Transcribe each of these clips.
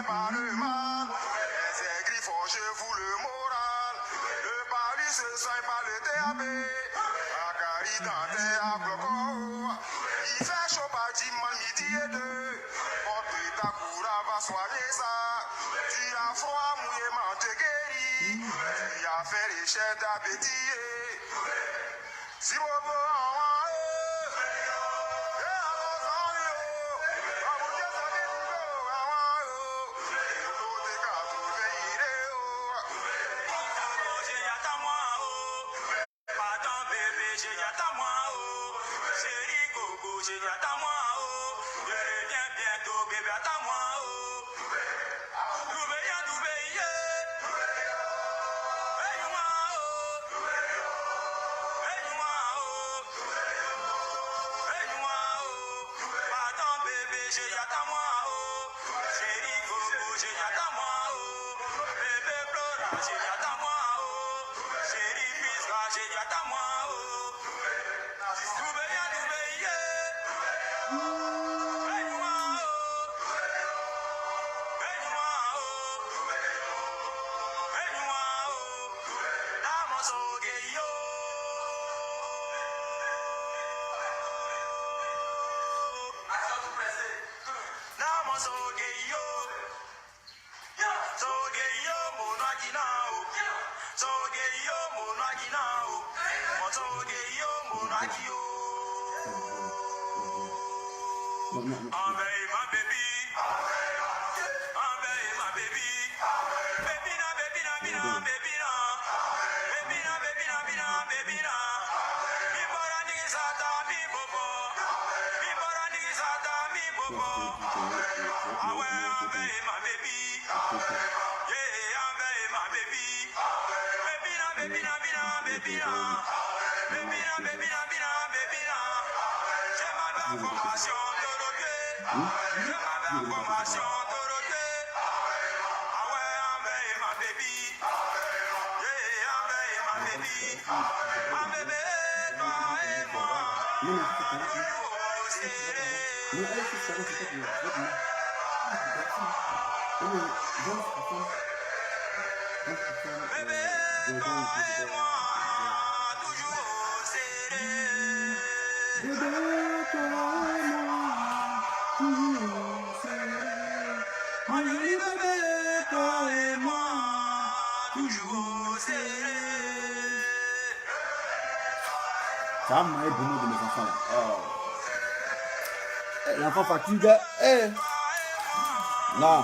Par le mal, les aigris forgez-vous le moral. Le palu se soigne par le TAB. Akari Dante à Bloco. Il fait chaud par dimanche midi et deux. Porte ta coura va soigner ça. Tu as froid, mouillement te guérit. Tu as fait les chefs d'appétit. Si vous Ça m'a aidé de mes enfants. L'enfant fatigue. Là.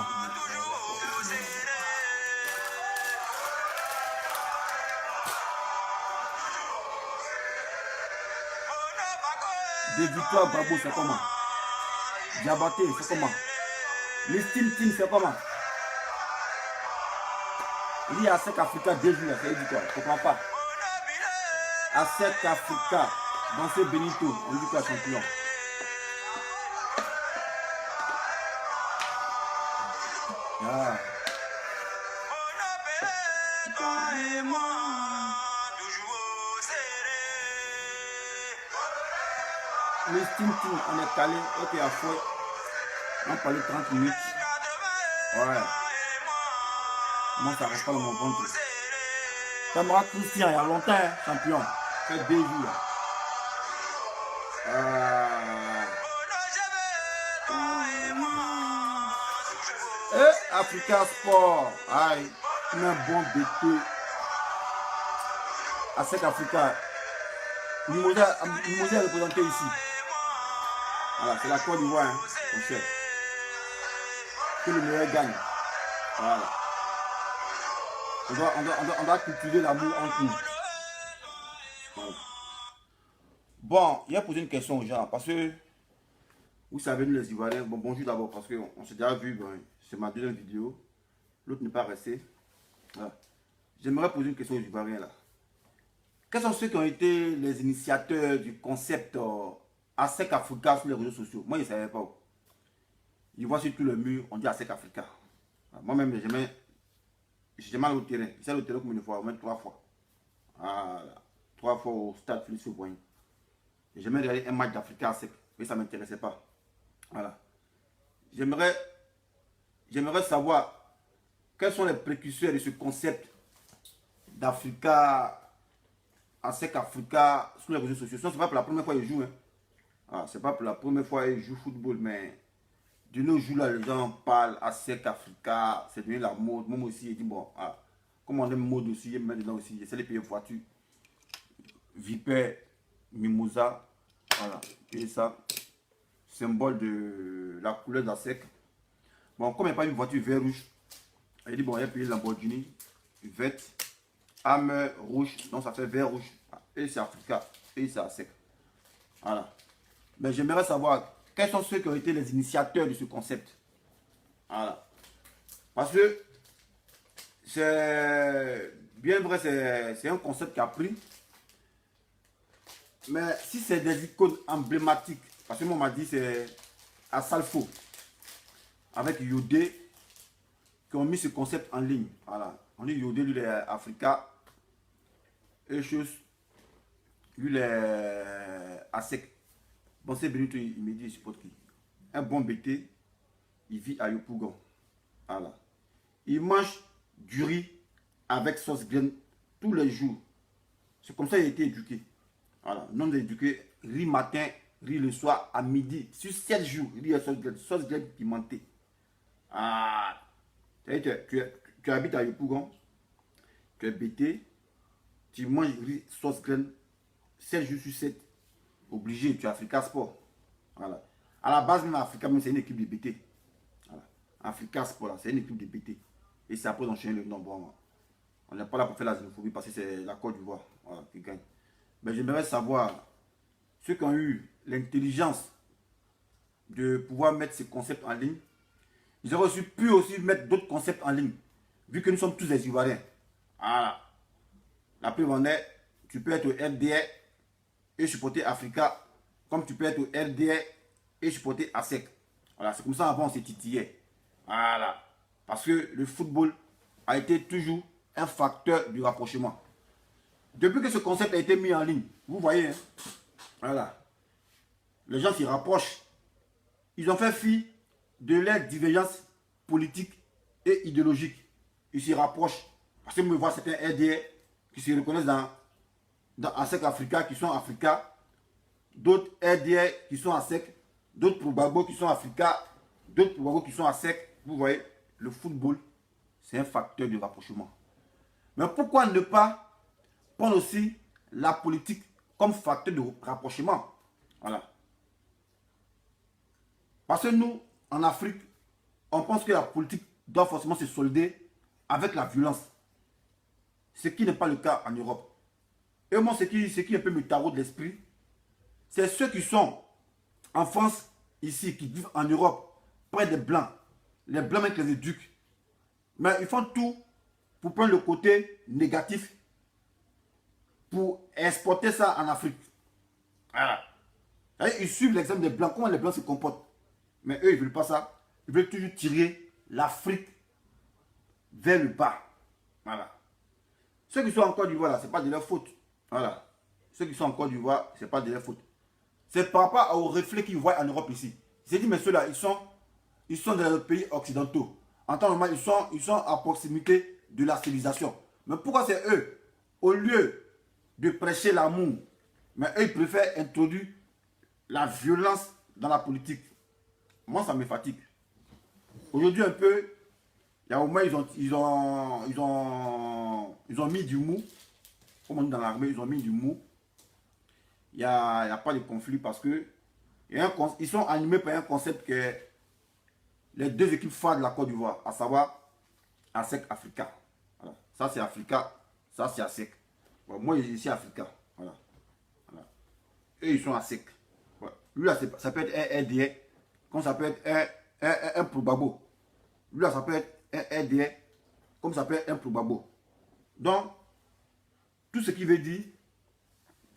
Des victoires, Bravo, c'est comment? Diabaté, c'est comment? Les Steam Team, c'est comment? Il y a ASEC Africa 2 jours, c'est dit quoi? Je ne comprends pas. ASEC Africa, dans ce Benito, on dit quoi champion? Ah. Les Steam Team, on est calé, ok, à fouet. On parlait 30 minutes. Ouais. Moi, ça reste pas dans mon ventre. Camarade Christian, il y a longtemps, hein, champion. Fait 2 jours. Et Africa Sport. Aïe. Un bon BT. ASEC Africa. Mimosa est représenté ici. Voilà, c'est la Côte d'Ivoire, hein, mon cher. Que le meilleur gagne. Voilà. On doit cultiver l'amour entre nous. Voilà. Bon, il a posé une question aux gens parce que vous savez, nous les Ivoiriens, bon, bonjour d'abord parce qu'on s'est déjà vu, bon, c'est ma deuxième vidéo. L'autre n'est pas resté. Voilà. J'aimerais poser une question aux Ivoiriens là. Quels sont ceux qui ont été les initiateurs du concept ASEC Africa sur les réseaux sociaux? Moi, je ne savais pas. Je vois sur tout le mur, on dit ASEC Africa. Moi-même, j'ai mal au terrain. J'ai au terrain combien de fois? Au moins 3 fois. Voilà. 3 fois au stade Félix Houphouët-Boigny. J'ai jamais regardé un match d'Africa ASEC, mais ça ne m'intéressait pas. Voilà. J'aimerais savoir quels sont les précurseurs de ce concept d'Africa, ASEC Africa sur les réseaux sociaux. Ce n'est pas pour la première fois qu'ils jouent. Hein. Ah, c'est pas pour la première fois qu'ils jouent football, mais de nos jours là, les gens parlent ASEC Africa, c'est devenu la mode. Moi aussi, j'ai dit bon, comme on aime mode aussi, je me mets dedans aussi. J'essaie de payer voiture. Viper, Mimosa, voilà, et ça, symbole de la couleur d'ASEC. Bon, comme il n'y a pas une voiture vert rouge, il dit bon, il a payé Lamborghini, verte, Hammer rouge, donc ça fait vert rouge. Et c'est Africa, et c'est ASEC. Voilà. Mais j'aimerais savoir quels sont ceux qui ont été les initiateurs de ce concept. Voilà. Parce que c'est bien vrai, c'est un concept qui a pris. Mais si c'est des icônes emblématiques, parce que moi on m'a dit c'est Asalfo avec Yodé qui ont mis ce concept en ligne. Voilà. On dit Yodé, lui il est Africa. Et chose, lui il est ASEC. Bon, c'est Benito, il me dit il supporte qui? Un bon BT, il vit à Yopougon. Voilà. Il mange du riz avec sauce graine tous les jours. C'est comme ça qu'il a été éduqué. Voilà, non éduqué, riz matin, riz le soir, à midi, sur 7 jours, riz à sauce graine pimentée. Ah, tu habites à Yopougon, tu es bêté, tu manges riz sauce graine 7 jours sur 7, obligé, tu es Africa Sport. Voilà. À la base, même Africa, c'est une équipe de BT. Voilà. Africa Sport, c'est une équipe de BT. Et c'est après d'enchaîner le nom. Bon, on n'est pas là pour faire la xénophobie parce que c'est la Côte d'Ivoire voilà, qui gagne. Mais j'aimerais savoir, ceux qui ont eu l'intelligence de pouvoir mettre ces concepts en ligne, ils auraient aussi pu aussi mettre d'autres concepts en ligne, vu que nous sommes tous des Ivoiriens. Voilà. La preuve en est, tu peux être au RDA et supporter Africa, comme tu peux être au RDA et supporter ASEC. Voilà, c'est comme ça avant on s'est titillé. Voilà. Parce que le football a été toujours un facteur du rapprochement. Depuis que ce concept a été mis en ligne, vous voyez, hein, voilà, les gens s'y rapprochent. Ils ont fait fi de leurs divergences politiques et idéologiques. Ils s'y rapprochent. Parce que je me vois certains RDA qui se reconnaissent dans ASEC Africa, qui sont Africa, d'autres RDA qui sont ASEC, d'autres Probabo qui sont Africa, d'autres Probabo qui sont ASEC. Vous voyez, le football, c'est un facteur de rapprochement. Mais pourquoi ne pas prendre aussi la politique comme facteur de rapprochement? Voilà. Parce que nous, en Afrique, on pense que la politique doit forcément se solder avec la violence. Ce qui n'est pas le cas en Europe. Et moi, ce qui un peu me taraude l'esprit, c'est ceux qui sont en France, ici, qui vivent en Europe, près des Blancs. Les Blancs même qui les éduquent. Mais ils font tout pour prendre le côté négatif pour exporter ça en Afrique. Voilà. Ils suivent l'exemple des Blancs, comment les Blancs se comportent. Mais eux, ils ne veulent pas ça. Ils veulent toujours tirer l'Afrique vers le bas. Voilà. Ceux qui sont en Côte d'Ivoire, ce n'est pas de leur faute. Voilà. Ceux qui sont en Côte d'Ivoire, ce n'est pas de leur faute. C'est par rapport au reflet qu'ils voient en Europe ici. J'ai dit, mais ceux-là, ils sont dans les pays occidentaux. En temps normal, ils sont à proximité de la civilisation. Mais pourquoi c'est eux, au lieu de prêcher l'amour, mais eux, ils préfèrent introduire la violence dans la politique? Moi, ça me fatigue. Aujourd'hui, un peu, il y a au moins, ils ont mis du mou. Comme on dit dans l'armée, ils ont mis du mou. Il n'y a pas de conflit parce que ils sont animés par un concept que les deux équipes phares de la Côte d'Ivoire, à savoir ASEC Africa. Voilà. Ça, c'est Africa. Ça, c'est ASEC. Voilà. Moi, ici, Africa. Voilà. Voilà. Et ils sont ASEC. Voilà. Lui, là, ça peut être un RDA. Comme ça peut être un Probabo. Lui, là, ça peut être un RDA. Comme ça peut être un Probabo. Donc, tout ce qui veut dire,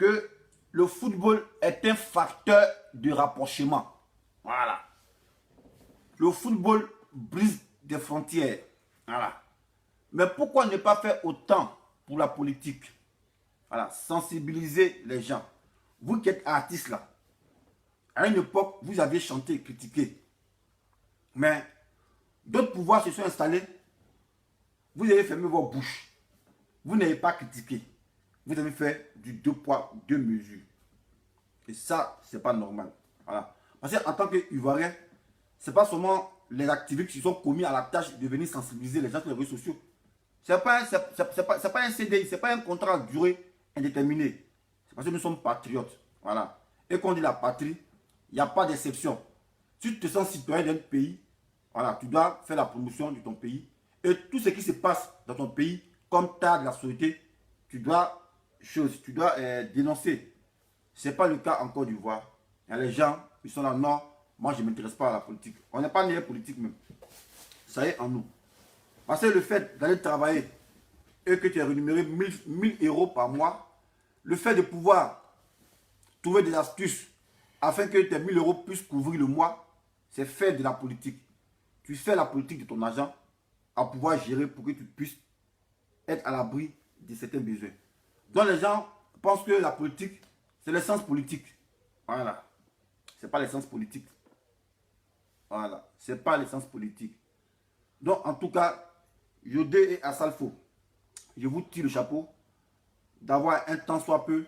que le football est un facteur de rapprochement. Voilà. Le football brise des frontières. Voilà. Mais pourquoi ne pas faire autant pour la politique? Voilà, sensibiliser les gens. Vous qui êtes artiste là, à une époque, vous aviez chanté et critiqué. Mais d'autres pouvoirs se sont installés. Vous avez fermé vos bouches. Vous n'avez pas critiqué. Vous avez fait du 2 poids, 2 mesures. Et ça, c'est pas normal. Voilà. Parce qu'en tant qu'Ivoirien, c'est pas seulement les activistes qui sont commis à la tâche de venir sensibiliser les gens sur les réseaux sociaux. C'est pas un CDI, c'est pas un contrat à durée indéterminée. C'est parce que nous sommes patriotes. Voilà. Et quand on dit la patrie, il n'y a pas d'exception. Si tu te sens citoyen d'un pays, voilà, tu dois faire la promotion de ton pays. Et tout ce qui se passe dans ton pays, comme tu as de la société, tu dois dénoncer. Ce n'est pas le cas en Côte d'Ivoire. Il y a les gens, ils sont là, non, moi je ne m'intéresse pas à la politique. On n'est pas né politique même. Ça y est en nous. Parce que le fait d'aller travailler et que tu es rémunéré 1000 euros par mois, le fait de pouvoir trouver des astuces afin que tes 1000 euros puissent couvrir le mois, c'est faire de la politique. Tu fais la politique de ton argent à pouvoir gérer pour que tu puisses être à l'abri de certains besoins. Donc les gens pensent que la politique, c'est l'essence politique. Voilà. Ce n'est pas l'essence politique. Voilà. Ce n'est pas l'essence politique. Donc en tout cas, Yodé et Assalfo, je vous tire le chapeau d'avoir un temps soit peu,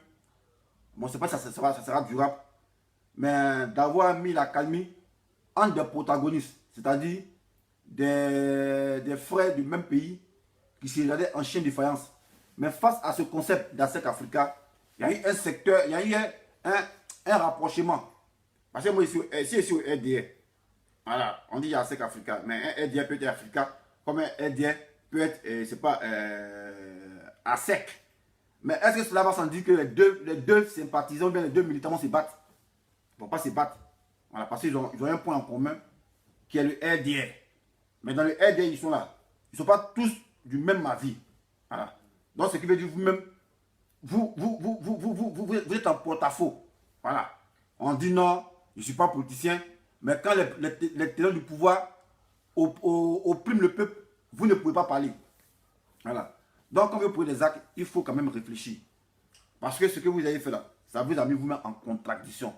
bon, je ne sais pas si ça sera durable, mais d'avoir mis la calmie entre des protagonistes, c'est-à-dire des frères du même pays qui se regardaient en chien de faïence. Mais face à ce concept d'ASEC Africa, il y a eu un secteur, il y a eu un rapprochement. Parce que moi, ici au RDR, voilà, on dit ASEC Africa, mais un RDR peut être Africa, comme un RDR peut être, c'est pas ASEC. Mais est-ce que cela va sans dire que les deux sympathisants, bien les deux militants se battent? Ils ne vont pas se battre. Voilà, parce qu'ils ont un point en commun qui est le RDR. Mais dans le RDR, ils sont là. Ils ne sont pas tous du même avis. Voilà. Donc, ce qui veut dire vous-même, vous êtes en porte-à-faux. Voilà. On dit non, je ne suis pas politicien, mais quand les tenants du pouvoir oppriment le peuple, vous ne pouvez pas parler. Voilà. Donc, quand vous prenez des actes, il faut quand même réfléchir. Parce que ce que vous avez fait là, ça vous a mis vous-même en contradiction.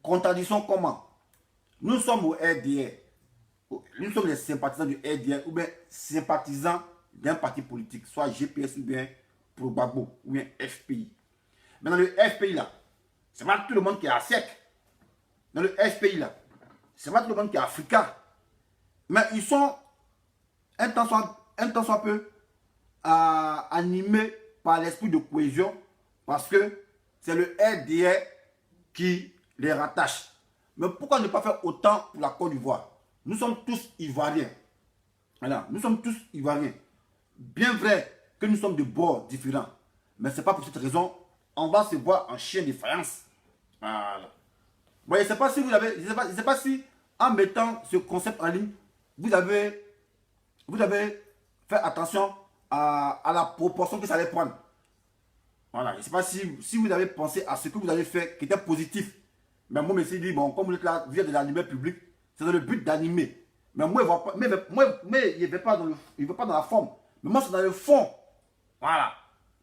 Contradiction comment? Nous sommes au RDR. Nous sommes les sympathisants du RDR ou bien sympathisants d'un parti politique, soit GPS ou bien Pro-Gbagbo ou bien FPI. Mais dans le FPI là, c'est pas tout le monde qui est à sec. Dans le FPI là, c'est pas tout le monde qui est Africa. Mais ils sont un temps soit peu animés par l'esprit de cohésion parce que c'est le RDR qui les rattache. Mais pourquoi ne pas faire autant pour la Côte d'Ivoire? Nous sommes tous Ivoiriens. Voilà, nous sommes tous Ivoiriens. Bien vrai que nous sommes de bords différents. Mais ce n'est pas pour cette raison on va se voir en chien de faïence. Voilà. Bon, je ne sais pas si vous avez, je sais pas si en mettant ce concept en ligne, vous avez fait attention à la proportion que ça allait prendre. Voilà, je ne sais pas si vous avez pensé à ce que vous avez fait qui était positif. Mais moi, je me suis dit, bon, comme vous êtes là, vous êtes de l'animer public, c'est dans le but d'animer. Mais moi, il ne va pas dans la forme. Mais moi, c'est dans le fond. Voilà.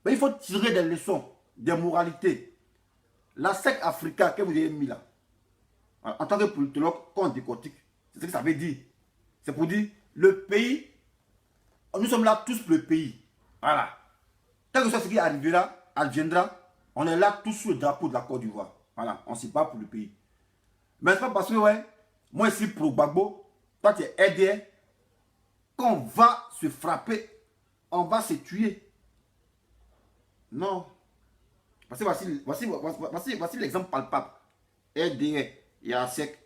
Mais il faut tirer des leçons, des moralités. La SEC Africa que vous avez mis là, voilà, en tant que politologue, quand on décortique, c'est ce que ça veut dire. C'est pour dire, le pays, nous sommes là tous pour le pays. Voilà. Tant que ça, ce qui adviendra, on est là tous sous le drapeau de la Côte d'Ivoire. Voilà, on ne se bat pour le pays. Mais c'est pas parce que, ouais, moi ici, Pro-Gbagbo, toi tu es aidé, qu'on va se frapper, on va se tuer. Non. Parce que voici l'exemple palpable. RDR, il y a ASEC,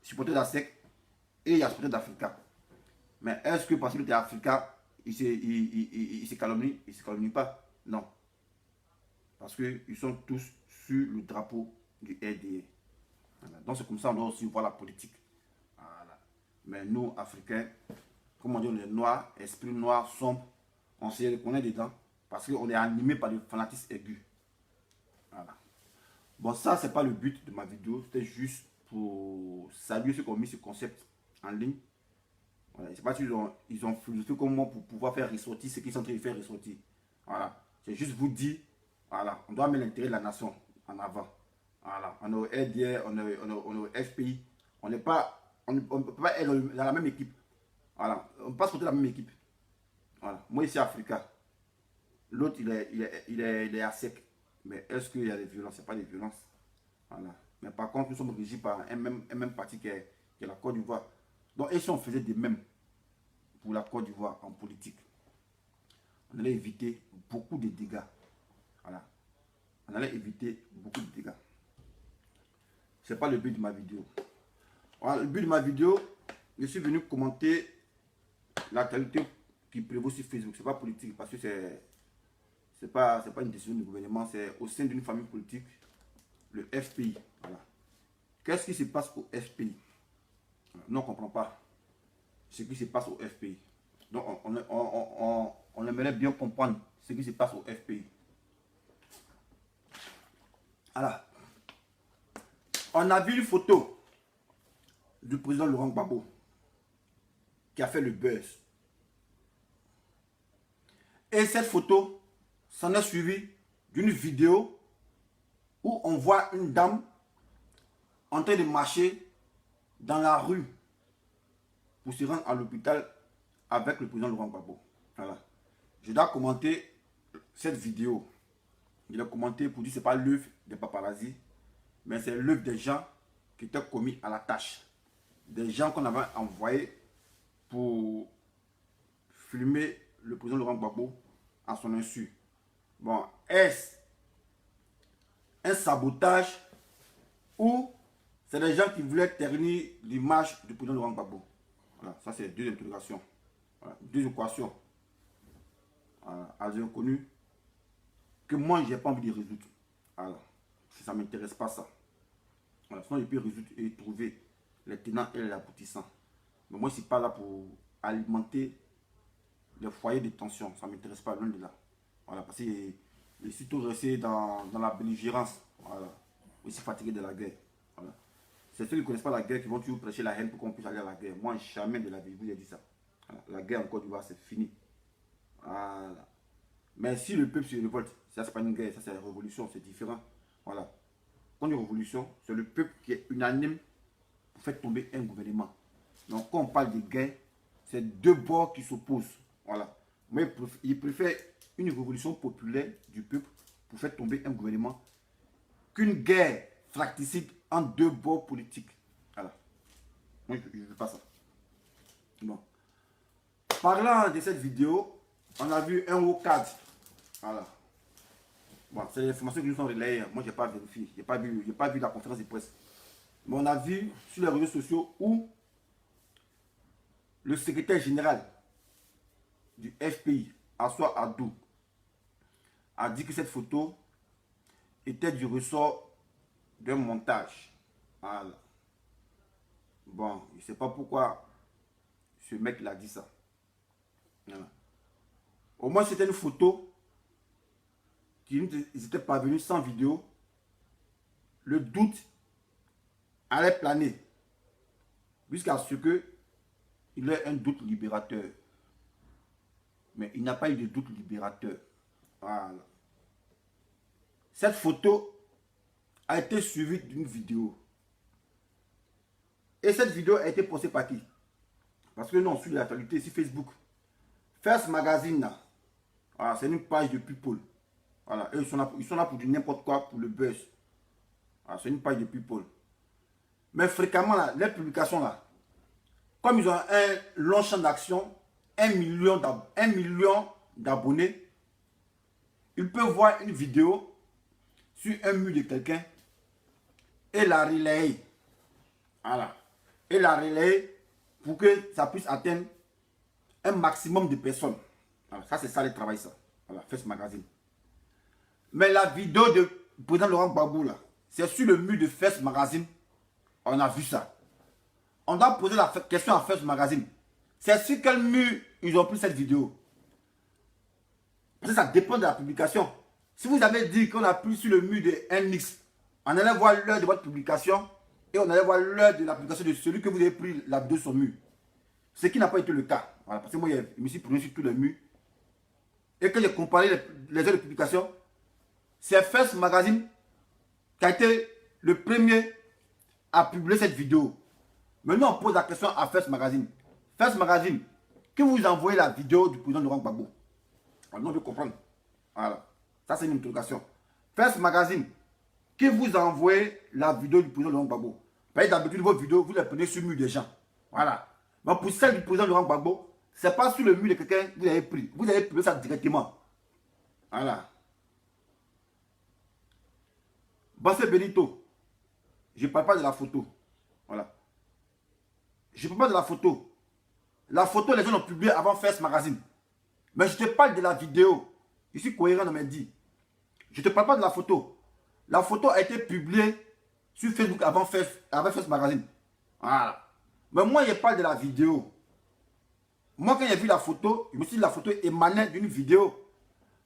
supporter d'ASEC, et il y a supporter d'Africa. Mais est-ce que parce que tu es Africa, il se calomnie? Il ne se calomnie pas. Non. Parce qu'ils sont tous sur le drapeau du RDR. Voilà. Donc c'est comme ça qu'on doit aussi voir la politique. Voilà. Mais nous, Africains, comme on dit, on est noirs, esprit noir, sombre, on se reconnaît dedans parce qu'on est animé par le fanatisme aigu. Voilà. Bon, ça, c'est pas le but de ma vidéo. C'était juste pour saluer ceux qui ont mis ce concept en ligne. Voilà. C'est pas qu'ils ont philosophé comme moi pour pouvoir faire ressortir ce qu'ils sont en train de faire ressortir. Voilà. C'est juste vous dire, voilà, on doit mettre l'intérêt de la nation en avant. Voilà. On est RDR, on est FPI. On n'est pas, on ne peut pas être dans la même équipe. Voilà. On passe côté la même équipe. Voilà. Moi ici, Africa. L'autre, il est à sec. Mais est-ce qu'il y a des violences? Ce n'est pas des violences. Voilà. Mais par contre, nous sommes régis par un même parti qui est la Côte d'Ivoire. Donc, et si on faisait des mêmes pour la Côte d'Ivoire en politique, on allait éviter beaucoup de dégâts. Voilà. On allait éviter beaucoup de dégâts. Ce n'est pas le but de ma vidéo. Voilà, le but de ma vidéo, je suis venu commenter l'actualité qui prévaut sur Facebook. Ce n'est pas politique parce que c'est pas une décision du gouvernement, c'est au sein d'une famille politique, le FPI. Voilà. Qu'est-ce qui se passe au FPI? Nous, on ne comprend pas ce qui se passe au FPI. Donc, on aimerait bien comprendre ce qui se passe au FPI. Voilà. On a vu une photo du président Laurent Gbagbo qui a fait le buzz. Et cette photo s'en est suivie d'une vidéo où on voit une dame en train de marcher dans la rue pour se rendre à l'hôpital avec le président Laurent Gbagbo. Voilà. Je dois commenter cette vidéo. Je l'ai commenté pour dire que ce n'est pas l'œuvre des paparazzi, mais c'est l'œuvre des gens qui étaient commis à la tâche. Des gens qu'on avait envoyés pour filmer le président Laurent Gbagbo à son insu. Bon, est-ce un sabotage ou c'est des gens qui voulaient ternir l'image du président Laurent Gbagbo? Voilà, ça c'est deux interrogations. Voilà, deux équations. Voilà, à l'inconnu que moi j'ai pas envie de résoudre. Voilà, si ça ne m'intéresse pas ça. Voilà, sinon je peux résoudre et trouver les tenants et les aboutissants. Mais moi je ne suis pas là pour alimenter les foyers de tension. Ça ne m'intéresse pas, loin de là. Voilà, parce que je suis tout resté dans la belligérance. Voilà. Je suis fatigué de la guerre. Voilà. C'est ceux qui ne connaissent pas la guerre qui vont toujours prêcher la haine pour qu'on puisse aller à la guerre. Moi, jamais de la vie, je vous ai dit ça. Voilà. La guerre en Côte d'Ivoire, c'est fini. Voilà. Mais si le peuple se révolte, ça c'est pas une guerre, ça c'est la révolution, c'est différent. Voilà. Quand on dit révolution, c'est le peuple qui est unanime pour faire tomber un gouvernement. Donc quand on parle de guerre, c'est deux bords qui s'opposent. Voilà. Mais il préfère une révolution populaire du peuple pour faire tomber un gouvernement qu'une guerre fracticide entre deux bords politiques. Voilà. Moi, je ne veux pas ça. Bon. Parlant de cette vidéo, on a vu un haut cadre. Voilà. Bon, c'est les informations qui nous sont relayées. Moi, je n'ai pas vérifié. Je n'ai pas vu la conférence de presse. Mais on a vu sur les réseaux sociaux où le secrétaire général du FPI, Assoua Adou, a dit que cette photo était du ressort d'un montage. Voilà. Bon, je ne sais pas pourquoi ce mec l'a dit ça. Voilà. Au moins, c'était une photo qu'ils étaient parvenus sans vidéo. Le doute allait planer jusqu'à ce que il ait un doute libérateur. Mais il n'a pas eu de doute libérateur. Voilà. Cette photo a été suivie d'une vidéo. Et cette vidéo a été postée par qui? Parce que nous, on suit l'actualité sur Facebook. First Magazine, voilà, c'est une page de people. Voilà, eux, ils sont là pour dire n'importe quoi pour le buzz. Voilà, c'est une page de people. Mais fréquemment, là, les publications, là, comme ils ont un long champ d'action, 1 million d'abonnés, ils peuvent voir une vidéo sur un mur de quelqu'un et la relayer. Voilà. Et la relayer pour que ça puisse atteindre un maximum de personnes. Voilà. Ça, c'est ça le travail, ça. Voilà, First Magazine. Mais la vidéo de président Laurent Gbagbo, là, c'est sur le mur de First Magazine. On a vu ça. On doit poser la question à First Magazine. C'est sur quel mur ils ont pris cette vidéo? Parce que ça dépend de la publication. Si vous avez dit qu'on a pris sur le mur de NX, On allait voir l'heure de votre publication et on allait voir l'heure de la publication de celui que vous avez pris la vidéo sur mur. Ce qui n'a pas été le cas. Voilà, parce que moi, je me suis pris sur tous les murs. Et quand j'ai comparé les heures de publication, c'est First Magazine qui a été le premier à publier cette vidéo. Maintenant, on pose la question à First Magazine. First Magazine, qui vous envoyez la vidéo du président Laurent Gbagbo? Alors, on veut comprendre. Voilà. Ça, c'est une interrogation. First Magazine, qui vous envoie la vidéo du président Laurent Gbagbo? Parce que d'habitude, vos vidéos, vous les prenez sur le mur des gens. Voilà. Mais pour celle du président Laurent Gbagbo, ce n'est pas sur le mur de quelqu'un que vous avez pris. Vous avez pris ça directement. Voilà. Bassé Benito, je ne parle pas de la photo. Voilà. Je ne parle pas de la photo. La photo, les gens l'ont publiée avant First Magazine. Mais je te parle de la vidéo. Je suis cohérent dans mes dits. Je ne te parle pas de la photo. La photo a été publiée sur Facebook avant First Magazine. Voilà. Mais moi, je parle de la vidéo. Moi, quand j'ai vu la photo, je me suis dit que la photo émanait d'une vidéo.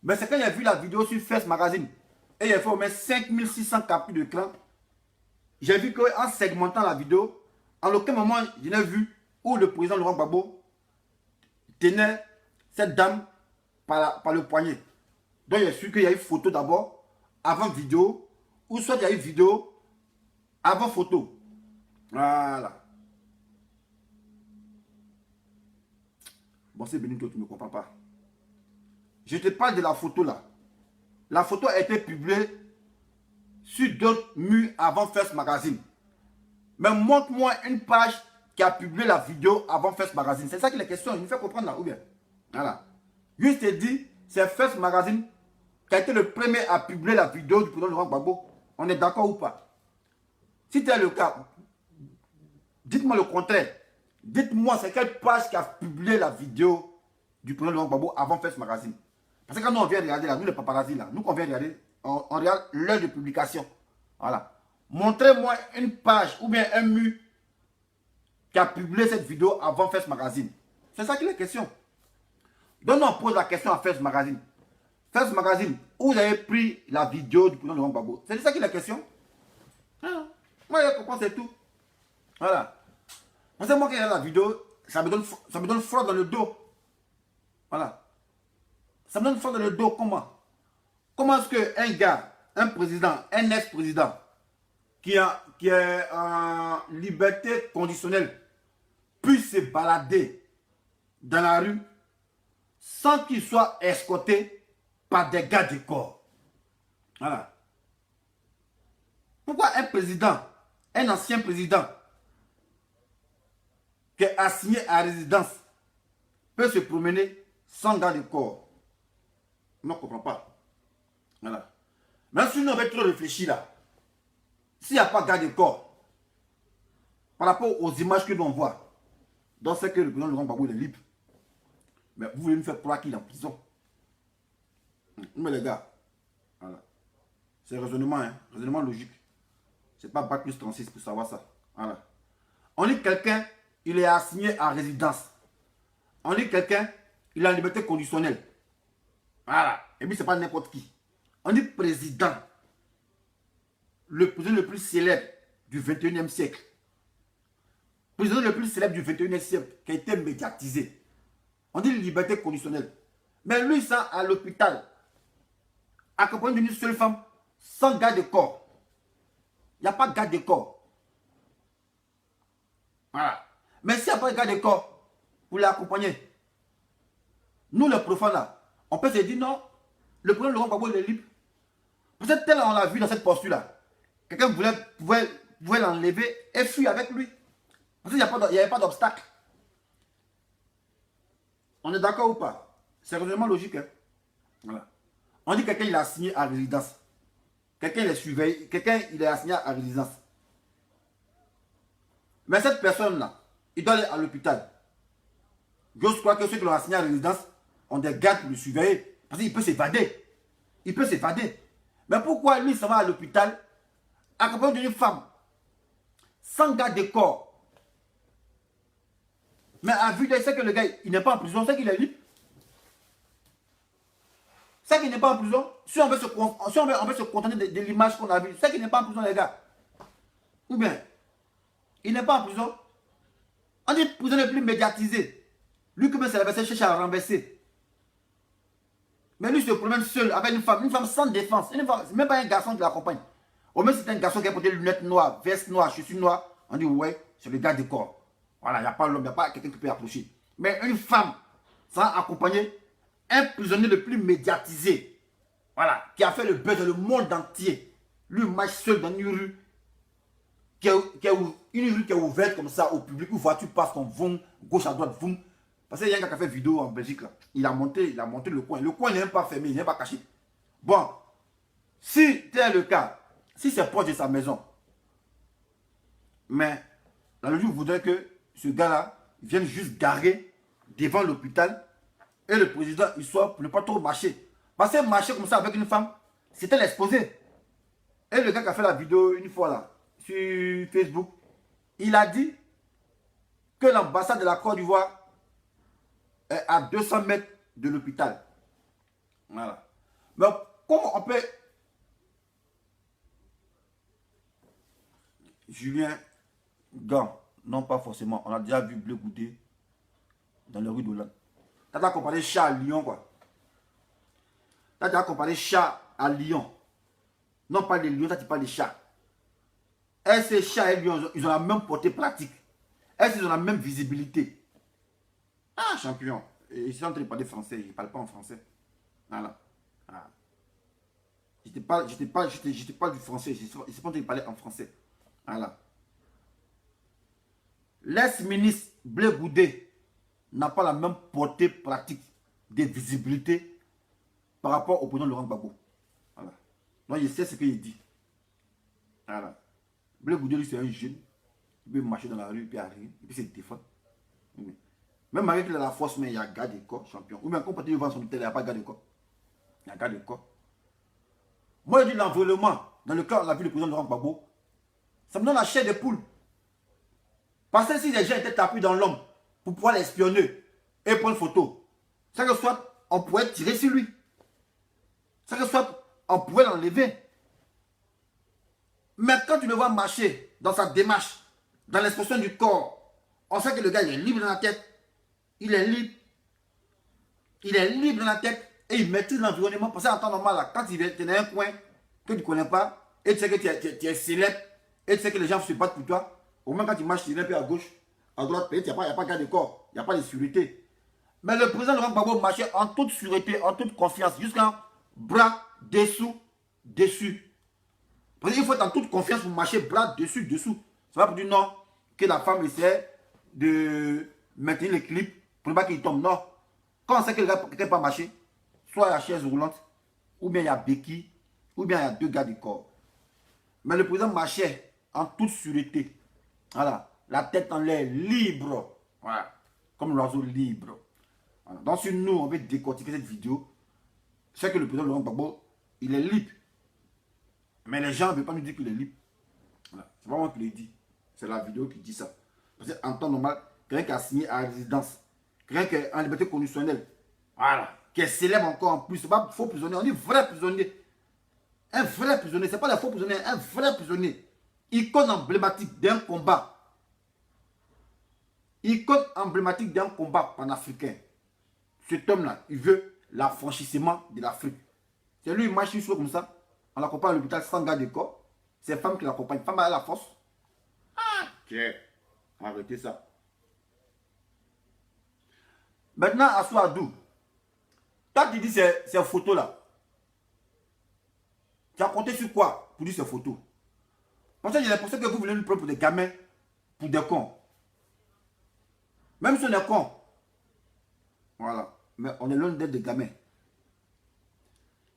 Mais c'est quand j'ai vu la vidéo sur First Magazine et j'ai fait au moins 5600 captures d'écran. J'ai vu qu'en segmentant la vidéo, en aucun moment, je n'ai vu où le président Laurent Gbagbo tenait cette dame par le poignet. Donc, j'ai su qu'il y a eu photo d'abord, avant vidéo, ou soit il y a eu vidéo avant photo. Voilà. Bon, c'est Benito, tu ne me comprends pas. Je te parle de la photo là. La photo a été publiée sur d'autres murs avant First Magazine. Mais montre-moi une page qui a publié la vidéo avant First Magazine. C'est ça qu'il est question. Il me fait comprendre là, ou bien? Voilà. Juste te dit, c'est First Magazine qui a été le premier à publier la vidéo du président Laurent Gbagbo. On est d'accord ou pas? Si c'est le cas, dites-moi le contraire. Dites-moi c'est quelle page qui a publié la vidéo du président Laurent Gbagbo avant First Magazine. Parce que quand nous on vient regarder là, nous les paparazzi là, nous on vient regarder, on regarde l'heure de publication. Voilà. Montrez-moi une page ou bien un mur qui a publié cette vidéo avant First Magazine. C'est ça qui est la question. Donc on pose la question à First Magazine. First Magazine, où vous avez pris la vidéo du président Laurent Gbagbo? C'est ça qui est la question. Ah, moi je comprends, c'est tout. Voilà. Parce que moi quand il y a la vidéo, ça me donne froid dans le dos. Voilà. Ça me donne froid dans le dos. Comment? Comment est-ce qu'un gars, un président, un ex-président, qui est en liberté conditionnelle, puisse se balader dans la rue sans qu'il soit escorté par des gars du corps? Voilà. Pourquoi un président, un ancien président, qui est assigné à résidence, peut se promener sans garde de corps? Je ne comprends pas. Voilà. Même si nous avons trop réfléchi là, s'il n'y a pas de garde de corps, par rapport aux images que l'on voit, donc c'est que le président Laurent Gbagbo est libre. Mais vous voulez nous faire croire qu'il est en prison. Mais les gars, voilà. C'est raisonnement, hein, raisonnement logique. C'est pas bac plus 36 pour savoir ça. Voilà. On dit quelqu'un, il est assigné à résidence. On dit quelqu'un, il est en liberté conditionnelle. Voilà. Et puis c'est pas n'importe qui. On dit président. Le président le plus célèbre du 21e siècle. Président le plus célèbre du 21e siècle qui a été médiatisé. On dit liberté conditionnelle. Mais lui, ça, à l'hôpital, accompagné d'une seule femme, sans garde de corps. Il n'y a pas de garde de corps. Voilà. Mais s'il n'y a pas de garde de corps, pour l'accompagner, nous, les profanes là, on peut se dire non, le président Laurent Gbagbo il est libre. Peut-être tel on l'a vu dans cette posture-là. Quelqu'un pouvait l'enlever et fuir avec lui. Parce qu'il n'y avait pas d'obstacle. On est d'accord ou pas? C'est vraiment logique. Hein? Voilà. On dit que quelqu'un il est assigné à résidence. Quelqu'un il est surveillé. Quelqu'un il est assigné à résidence. Mais cette personne-là, il doit aller à l'hôpital. Je crois que ceux qui l'ont assigné à résidence ont des gardes pour le surveiller. Parce qu'il peut s'évader. Il peut s'évader. Mais pourquoi lui, ça va à l'hôpital, accompagné d'une femme, sans garde de corps? Mais à vue d'œil, c'est que le gars, il n'est pas en prison, c'est qu'il est libre. C'est qu'il n'est pas en prison. Si on veut se, on veut se contenter de l'image qu'on a vue, c'est qu'il n'est pas en prison, les gars. Ou bien, il n'est pas en prison. On dit prisonnier le plus médiatisé. Lui, comme c'est l'adversaire, cherche à renverser. Mais lui, se promène seul avec une femme sans défense. C'est même pas un garçon qui l'accompagne. Au moins, c'est un garçon qui a porté lunettes noires, veste noire, chaussures noires. On dit, ouais, c'est le gars du corps. Voilà, il n'y a pas l'homme, il n'y a pas quelqu'un qui peut approcher. Mais une femme, sans accompagner un prisonnier le plus médiatisé. Voilà, qui a fait le buzz dans le monde entier. Lui, marche seul dans une rue. Une rue qui est ouverte comme ça au public, où voiture passe comme voum, gauche à droite, voum. Parce qu'il y a un gars qui a fait vidéo en Belgique là. Il a monté le coin. Le coin n'est même pas fermé, il n'est pas caché. Bon, si tel le cas, si c'est proche de sa maison, mais la logique voudrait que ce gars-là vienne juste garer devant l'hôpital et le président, il soit pour ne pas trop marcher. Parce que marcher comme ça avec une femme, c'était l'exposé. Et le gars qui a fait la vidéo une fois là, sur Facebook, il a dit que l'ambassade de la Côte d'Ivoire est à 200 mètres de l'hôpital. Voilà. Mais comment on peut... Julien Gant, non pas forcément. On a déjà vu Bleu Goudé dans les rues d'Hollande. T'as déjà comparé chat à lion, quoi. T'as déjà comparé chat à lion. Non pas les lions, t'as dit pas les chats. Est-ce que chat et lion, ils ont la même portée pratique? Est-ce qu'ils ont la même visibilité? Ah, champion. Ils sont en train de parler français, ils ne parlent pas en français. Voilà. Voilà. J'étais pas du français, ils sont en train de parler en français. Voilà. L'ex-ministre Blé Goudé n'a pas la même portée pratique de visibilité par rapport au président Laurent Gbagbo. Voilà. Donc, je sais ce qu'il dit. Voilà. Blé Goudé, lui, c'est un jeune. Il peut marcher dans la rue, puis arriver, et puis se défendre. Même avec la force, mais il y a garde de corps, champion. Ou bien quand on peut devant son hôtel, il n'y a pas garde de corps. Il y a garde de corps. Moi, je dis l'environnement, dans le cas où on a vu le président Laurent Gbagbo, ça me donne la chair de poule. Parce que si les gens étaient tapés dans l'homme pour pouvoir l'espionner et prendre photo, ça que soit on pourrait tirer sur lui. Ça que soit on pourrait l'enlever. Mais quand tu le vois marcher dans sa démarche, dans l'expression du corps, on sait que le gars il est libre dans la tête. Il est libre. Il est libre dans la tête et il maîtrise l'environnement. Parce qu'en temps normal, là, quand il est dans un coin que tu ne connais pas et tu sais que tu es célèbre et tu sais que les gens se battent pour toi, au moins quand tu marches, tu es un peu à gauche, à droite, il n'y a pas de garde de corps, il n'y a pas de sécurité. Mais le président Laurent Gbagbo marchait en toute sûreté, en toute confiance, jusqu'à bras dessous, dessus. Parce qu'il faut être en toute confiance pour marcher bras dessus, dessous. C'est pas pour dire non, que la femme essaie de maintenir l'équilibre pour ne pas qu'il tombe. Non. Quand on sait que le gars ne peut pas marcher, soit il y a chaise roulante, ou bien il y a béquille, ou bien il y a deux gars du corps. Mais le président marchait en toute sûreté. Voilà. La tête en l'air, libre. Voilà. Comme l'oiseau libre. Voilà. Donc si nous, on veut décortiquer cette vidéo, c'est que le président Laurent Gbagbo, il est libre. Mais les gens ne veulent pas nous dire qu'il est libre. Voilà. C'est pas moi qui le dis. C'est la vidéo qui dit ça. Parce qu'en temps normal, quelqu'un qui a signé à résidence, quelqu'un qui est en liberté conditionnelle, voilà, qui est célèbre encore en plus, c'est pas faux prisonnier, on dit vrai prisonnier. Un vrai prisonnier, c'est pas les faux prisonniers, un vrai prisonnier. Icône emblématique d'un combat. Icône emblématique d'un combat panafricain. Cet homme-là, il veut l'affranchissement de l'Afrique. C'est lui, il marche une chose comme ça. On l'accompagne à l'hôpital sans garde de corps. C'est femme qui l'accompagne. Femme a la force. Ah, ok. Arrêtez ça. Maintenant, à Souadou. Quand tu dis ces photos-là, tu as compté sur quoi pour dire ces photos? Parce que j'ai l'impression que vous voulez nous prendre pour des gamins, pour des cons. Même si on est cons. Voilà. Mais on est loin d'être des gamins.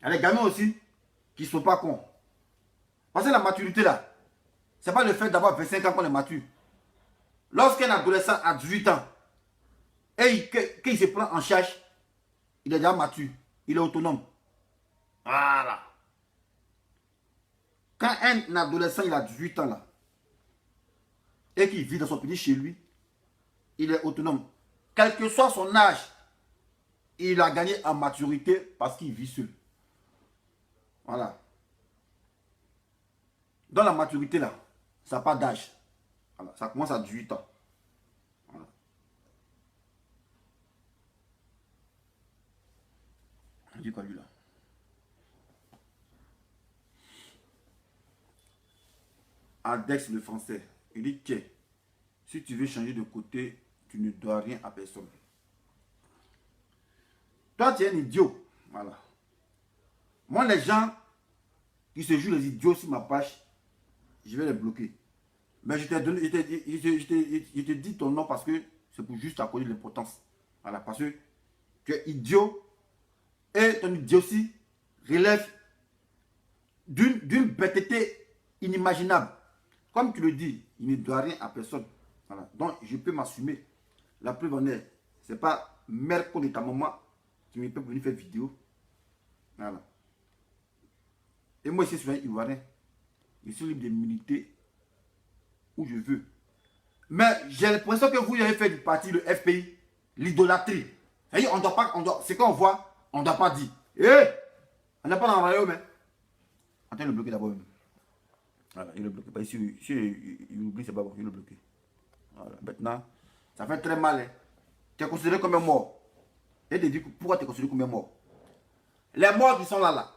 Il y a des gamins aussi qui ne sont pas cons. Parce que la maturité là, ce n'est pas le fait d'avoir 25 ans qu'on est mature. Lorsqu'un adolescent a 18 ans et qu'il se prend en charge, il est déjà mature, il est autonome. Voilà. Quand un adolescent il a 18 ans là, et qu'il vit dans son pays chez lui, il est autonome. Quel que soit son âge, il a gagné en maturité parce qu'il vit seul. Voilà. Dans la maturité, là, ça n'a pas d'âge. Voilà. Ça commence à 18 ans. Voilà. Il dit quoi, lui, là? Index le français. Il dit, tiens, si tu veux changer de côté, tu ne dois rien à personne. Toi, tu es un idiot. Voilà. Moi, les gens qui se jouent les idiots sur ma page, je vais les bloquer. Mais je te dis ton nom parce que c'est pour juste accorder l'importance. Voilà, parce que tu es idiot et ton idiotie relève d'une bêteté inimaginable. Comme tu le dis, il ne doit rien à personne. Voilà. Donc, je peux m'assumer. La preuve en est, ce n'est pas mère de ta maman qui me peut venir faire vidéo. Voilà. Et moi, ici, je suis un Ivoirien. Je suis libre de militer où je veux. Mais j'ai l'impression que vous avez fait du parti, le FPI, l'idolâtrie. On doit pas, c'est qu'on voit, on ne doit pas dire. On n'est pas dans le royaume. Attends, le bloquer d'abord. Voilà, il le bloque. Si il oublie, c'est pas bon, il le bloque. Voilà, maintenant, ça fait très mal. Hein. Tu es considéré comme un mort. Et te dis pourquoi tu es considéré comme un mort. Les morts qui sont là,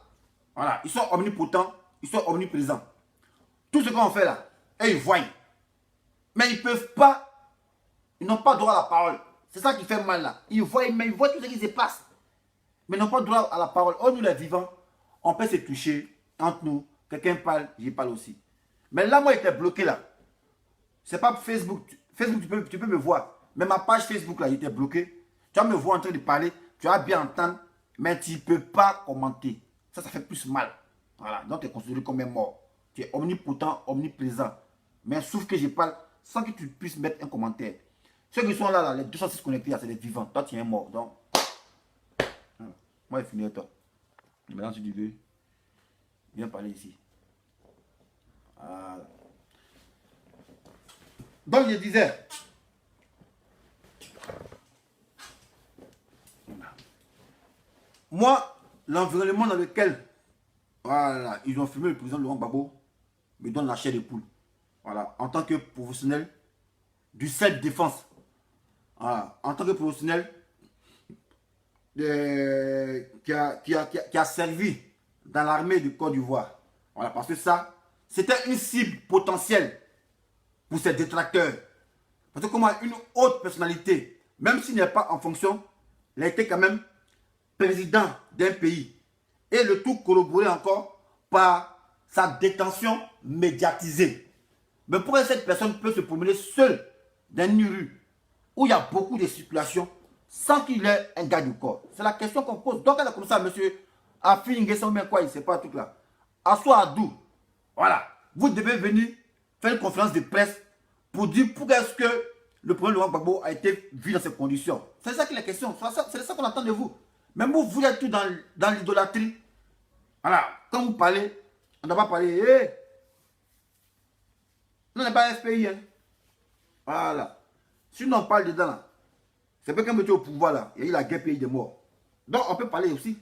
voilà, ils sont omnipotents, ils sont omniprésents. Tout ce qu'on fait là, et ils voient. Mais ils ne peuvent pas, ils n'ont pas droit à la parole. C'est ça qui fait mal là. Ils voient, mais ils voient tout ce qui se passe. Mais ils n'ont pas droit à la parole. Oh, nous les vivants, on peut se toucher entre nous. Quelqu'un parle, j'y parle aussi. Mais là, moi, il était bloqué là. C'est pas Facebook. Facebook, tu peux me voir. Mais ma page Facebook là, il était bloqué. Tu vas me voir en train de parler. Tu vas bien entendre. Mais tu ne peux pas commenter. Ça fait plus mal. Voilà. Donc, tu es considéré comme un mort. Tu es omnipotent, omniprésent. Mais sauf que je parle sans que tu puisses mettre un commentaire. Ceux qui sont là, les 206 connectés, c'est des vivants. Toi, tu es un mort. Donc, voilà. Moi, je finis avec toi. Maintenant, tu dis, viens parler ici. Voilà. Donc, je disais, moi, l'environnement dans lequel voilà, ils ont filmé le président Laurent Gbagbo me donne la chair de poule. Voilà, en tant que professionnel du self-défense. Voilà, en tant que professionnel qui a servi dans l'armée du Côte d'Ivoire. Voilà, parce que ça, c'était une cible potentielle pour ses détracteurs. Parce que comment une haute personnalité, même s'il n'est pas en fonction, il a été quand même président d'un pays. Et le tout corroboré encore par sa détention médiatisée. Mais pourquoi cette personne peut se promener seule dans une rue où il y a beaucoup de circulation sans qu'il ait un gars du corps? C'est la question qu'on pose. Donc elle a comme ça, monsieur Afi Nguesson, mais quoi, il ne sait pas tout là. Assois Adou, voilà, vous devez venir faire une conférence de presse pour dire pourquoi est-ce que le président Laurent Gbagbo a été vu dans ces conditions. C'est ça qui est la question. C'est ça qu'on attend de vous. Même vous êtes tout dans l'idolâtrie. Voilà, quand vous parlez, on ne doit pas parler. On n'est pas FPI. Hein. Voilà. Si on parle dedans, là, c'est pas quand on est au pouvoir, là, il y a eu la guerre pays des morts. Donc on peut parler aussi.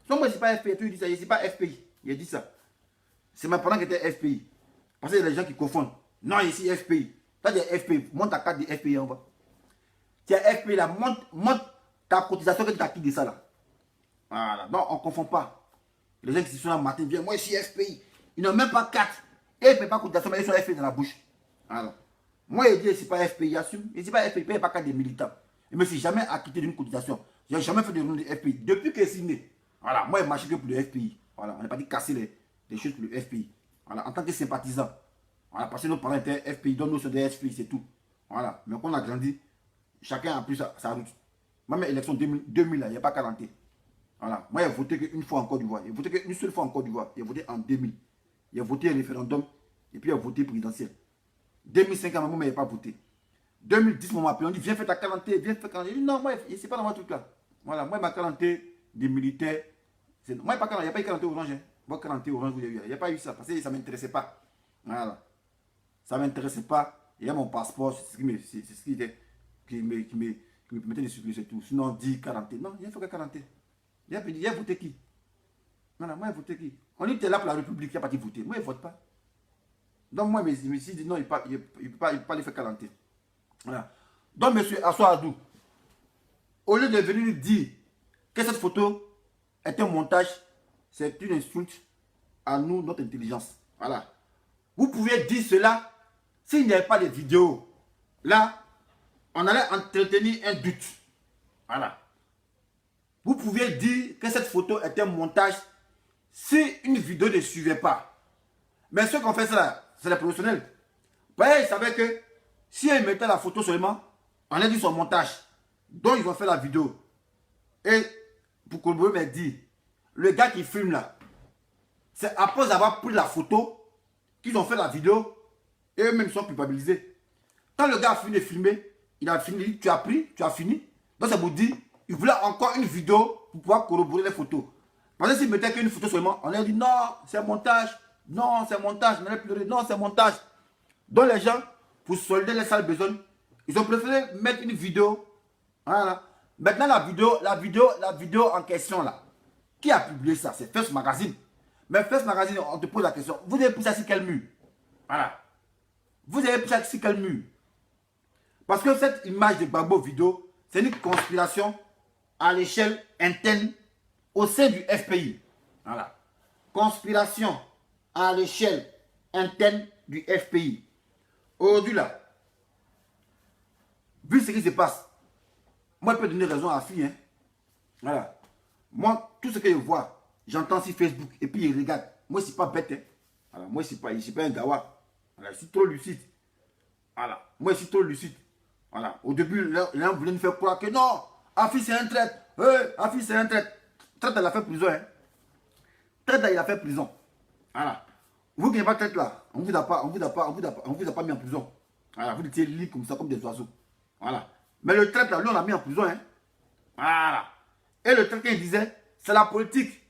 Donc moi, je ne suis pas FPI. Tu dis ça, je ne suis pas FPI. Il a dit ça. C'est mes parents qui étaient FPI. Parce qu'il y a des gens qui confondent. Non, ici FPI. Tu as des FPI. Monte ta carte de FPI en bas. Tu es FPI là. Monte ta cotisation que tu as quitté ça là. Voilà. Donc on ne confond pas. Les gens qui sont là le matin viennent. Moi, je suis FPI. Ils n'ont même pas carte. Et ils ne paient pas cotisation, mais ils sont FPI dans la bouche. Voilà. Moi, je dis, je ne suis pas FPI. J'assume. Je ne suis pas FPI. Je ne paye pas carte des militants. Je ne me suis jamais acquitté d'une cotisation. Je n'ai jamais fait de nom de FPI. Depuis que je suis né. Voilà. Moi, je marche que pour le FPI. Voilà. On n'est pas dit casser les choses pour le FPI. Voilà. En tant que sympathisant. Voilà. Parce que nos parents étaient FPI. Donc nous sommes des FPI. C'est tout. Voilà. Mais quand on a grandi, chacun a pris sa route. Même l'élection 2000, là, il n'y a pas 40. Voilà. Moi, j'ai voté qu'une fois en Côte d'Ivoire. J'ai voté qu'une seule fois en Côte d'Ivoire. J'ai voté en 2000. J'ai voté un référendum. Et puis j'ai voté présidentiel. 2005, à maman, je n'ai pas voté. 2010, on m'a appelé. On dit, viens faire ta 40. Viens faire 40. J'ai dit, non, moi, je ne suis pas dans mon truc là. Voilà. Moi, ma 40 des militaires. Moi, il n'y a pas eu 40 orange. Hein. Moi, 40 orange, vous avez eu. Il n'y a pas eu ça. Parce que ça ne m'intéressait pas. Voilà. Ça ne m'intéressait pas. Il y a mon passeport. C'est ce qui me permettait de circuler, c'est tout. Sinon, 10, 40. Non, il faut que 40. Il a voté qui? Voilà, moi, il a voté qui? On dit, tu es là pour la République, il n'y a pas qui voter. Moi, il ne vote pas. Donc, moi, je me suis dit, non, il ne peut pas les faire calanter. Voilà. Donc, M. Assoadou, au lieu de venir nous dire que cette photo est un montage, c'est une insulte à nous, notre intelligence. Voilà. Vous pouvez dire cela s'il n'y avait pas de vidéos. Là, on allait entretenir un doute. Voilà. Vous pouvez dire que cette photo est un montage si une vidéo ne suivait pas. Mais ceux qui ont fait ça, c'est les professionnels. Ils savaient que si ils mettaient la photo seulement, on a dit son montage. Donc ils ont fait la vidéo. Et pour corroborer me dire, le gars qui filme là, c'est après avoir pris la photo qu'ils ont fait la vidéo et eux-mêmes sont culpabilisés. Quand le gars a fini de filmer, il a fini, il dit, tu as pris, tu as fini. Donc ça vous dit, il voulait encore une vidéo pour pouvoir corroborer les photos. Parce que s'il mettait qu'une photo seulement, on a dit non, c'est montage, non, c'est montage, on allait pleurer, non, c'est montage. Donc les gens, pour solder les sales besoins, ils ont préféré mettre une vidéo. Voilà. Maintenant la vidéo en question là, qui a publié ça? C'est First Magazine. Mais First Magazine, on te pose la question, vous avez pris ça sur quel mur? Voilà. Vous avez pris ça sur quel mur? Parce que cette image de Gbagbo vidéo, c'est une conspiration à l'échelle interne au sein du FPI. Voilà. Conspiration à l'échelle interne du FPI. Aujourd'hui là, vu ce qui se passe, moi je peux donner raison à la fille. Hein. Voilà. Moi, tout ce que je vois, j'entends sur Facebook et puis je regarde. Moi, je ne suis pas bête. Hein. Voilà. Moi, je ne suis pas un gawa. Voilà. Je suis trop lucide. Voilà. Moi, je suis trop lucide. Voilà. Au début, l'un voulait nous faire croire que non, Afi c'est un traître. Afi c'est un traître. Traître, il a fait prison. Hein. Traître, il a fait prison. Voilà. Vous qui n'êtes pas traître là, on ne vous a pas mis en prison. Voilà. Vous étiez libres comme ça, comme des oiseaux. Voilà. Mais le traître là, lui, on l'a mis en prison. Hein. Voilà. Et le traître, il disait, c'est la politique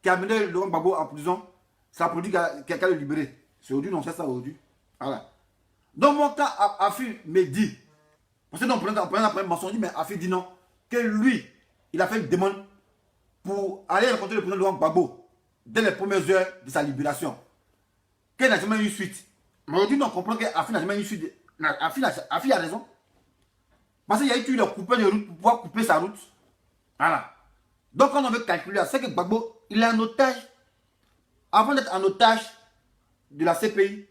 qui a mené Laurent Gbagbo en prison. C'est la politique qui a le libéré. C'est aujourd'hui, on fait ça aujourd'hui. Voilà. Donc, mon cas, Afi me dit, parce que dans le premier mensonge, mais Afi dit non, que lui, il a fait une demande pour aller rencontrer le président Laurent Gbagbo dès les premières heures de sa libération. Qu'il n'a jamais eu suite. Mais aujourd'hui, on comprend qu'Afi n'a jamais eu suite. Afi a raison. Parce qu'il y a eu le coupé de route pour pouvoir couper sa route. Voilà. Donc, quand on veut calculer, c'est que Gbagbo, il est en otage. Avant d'être en otage de la CPI,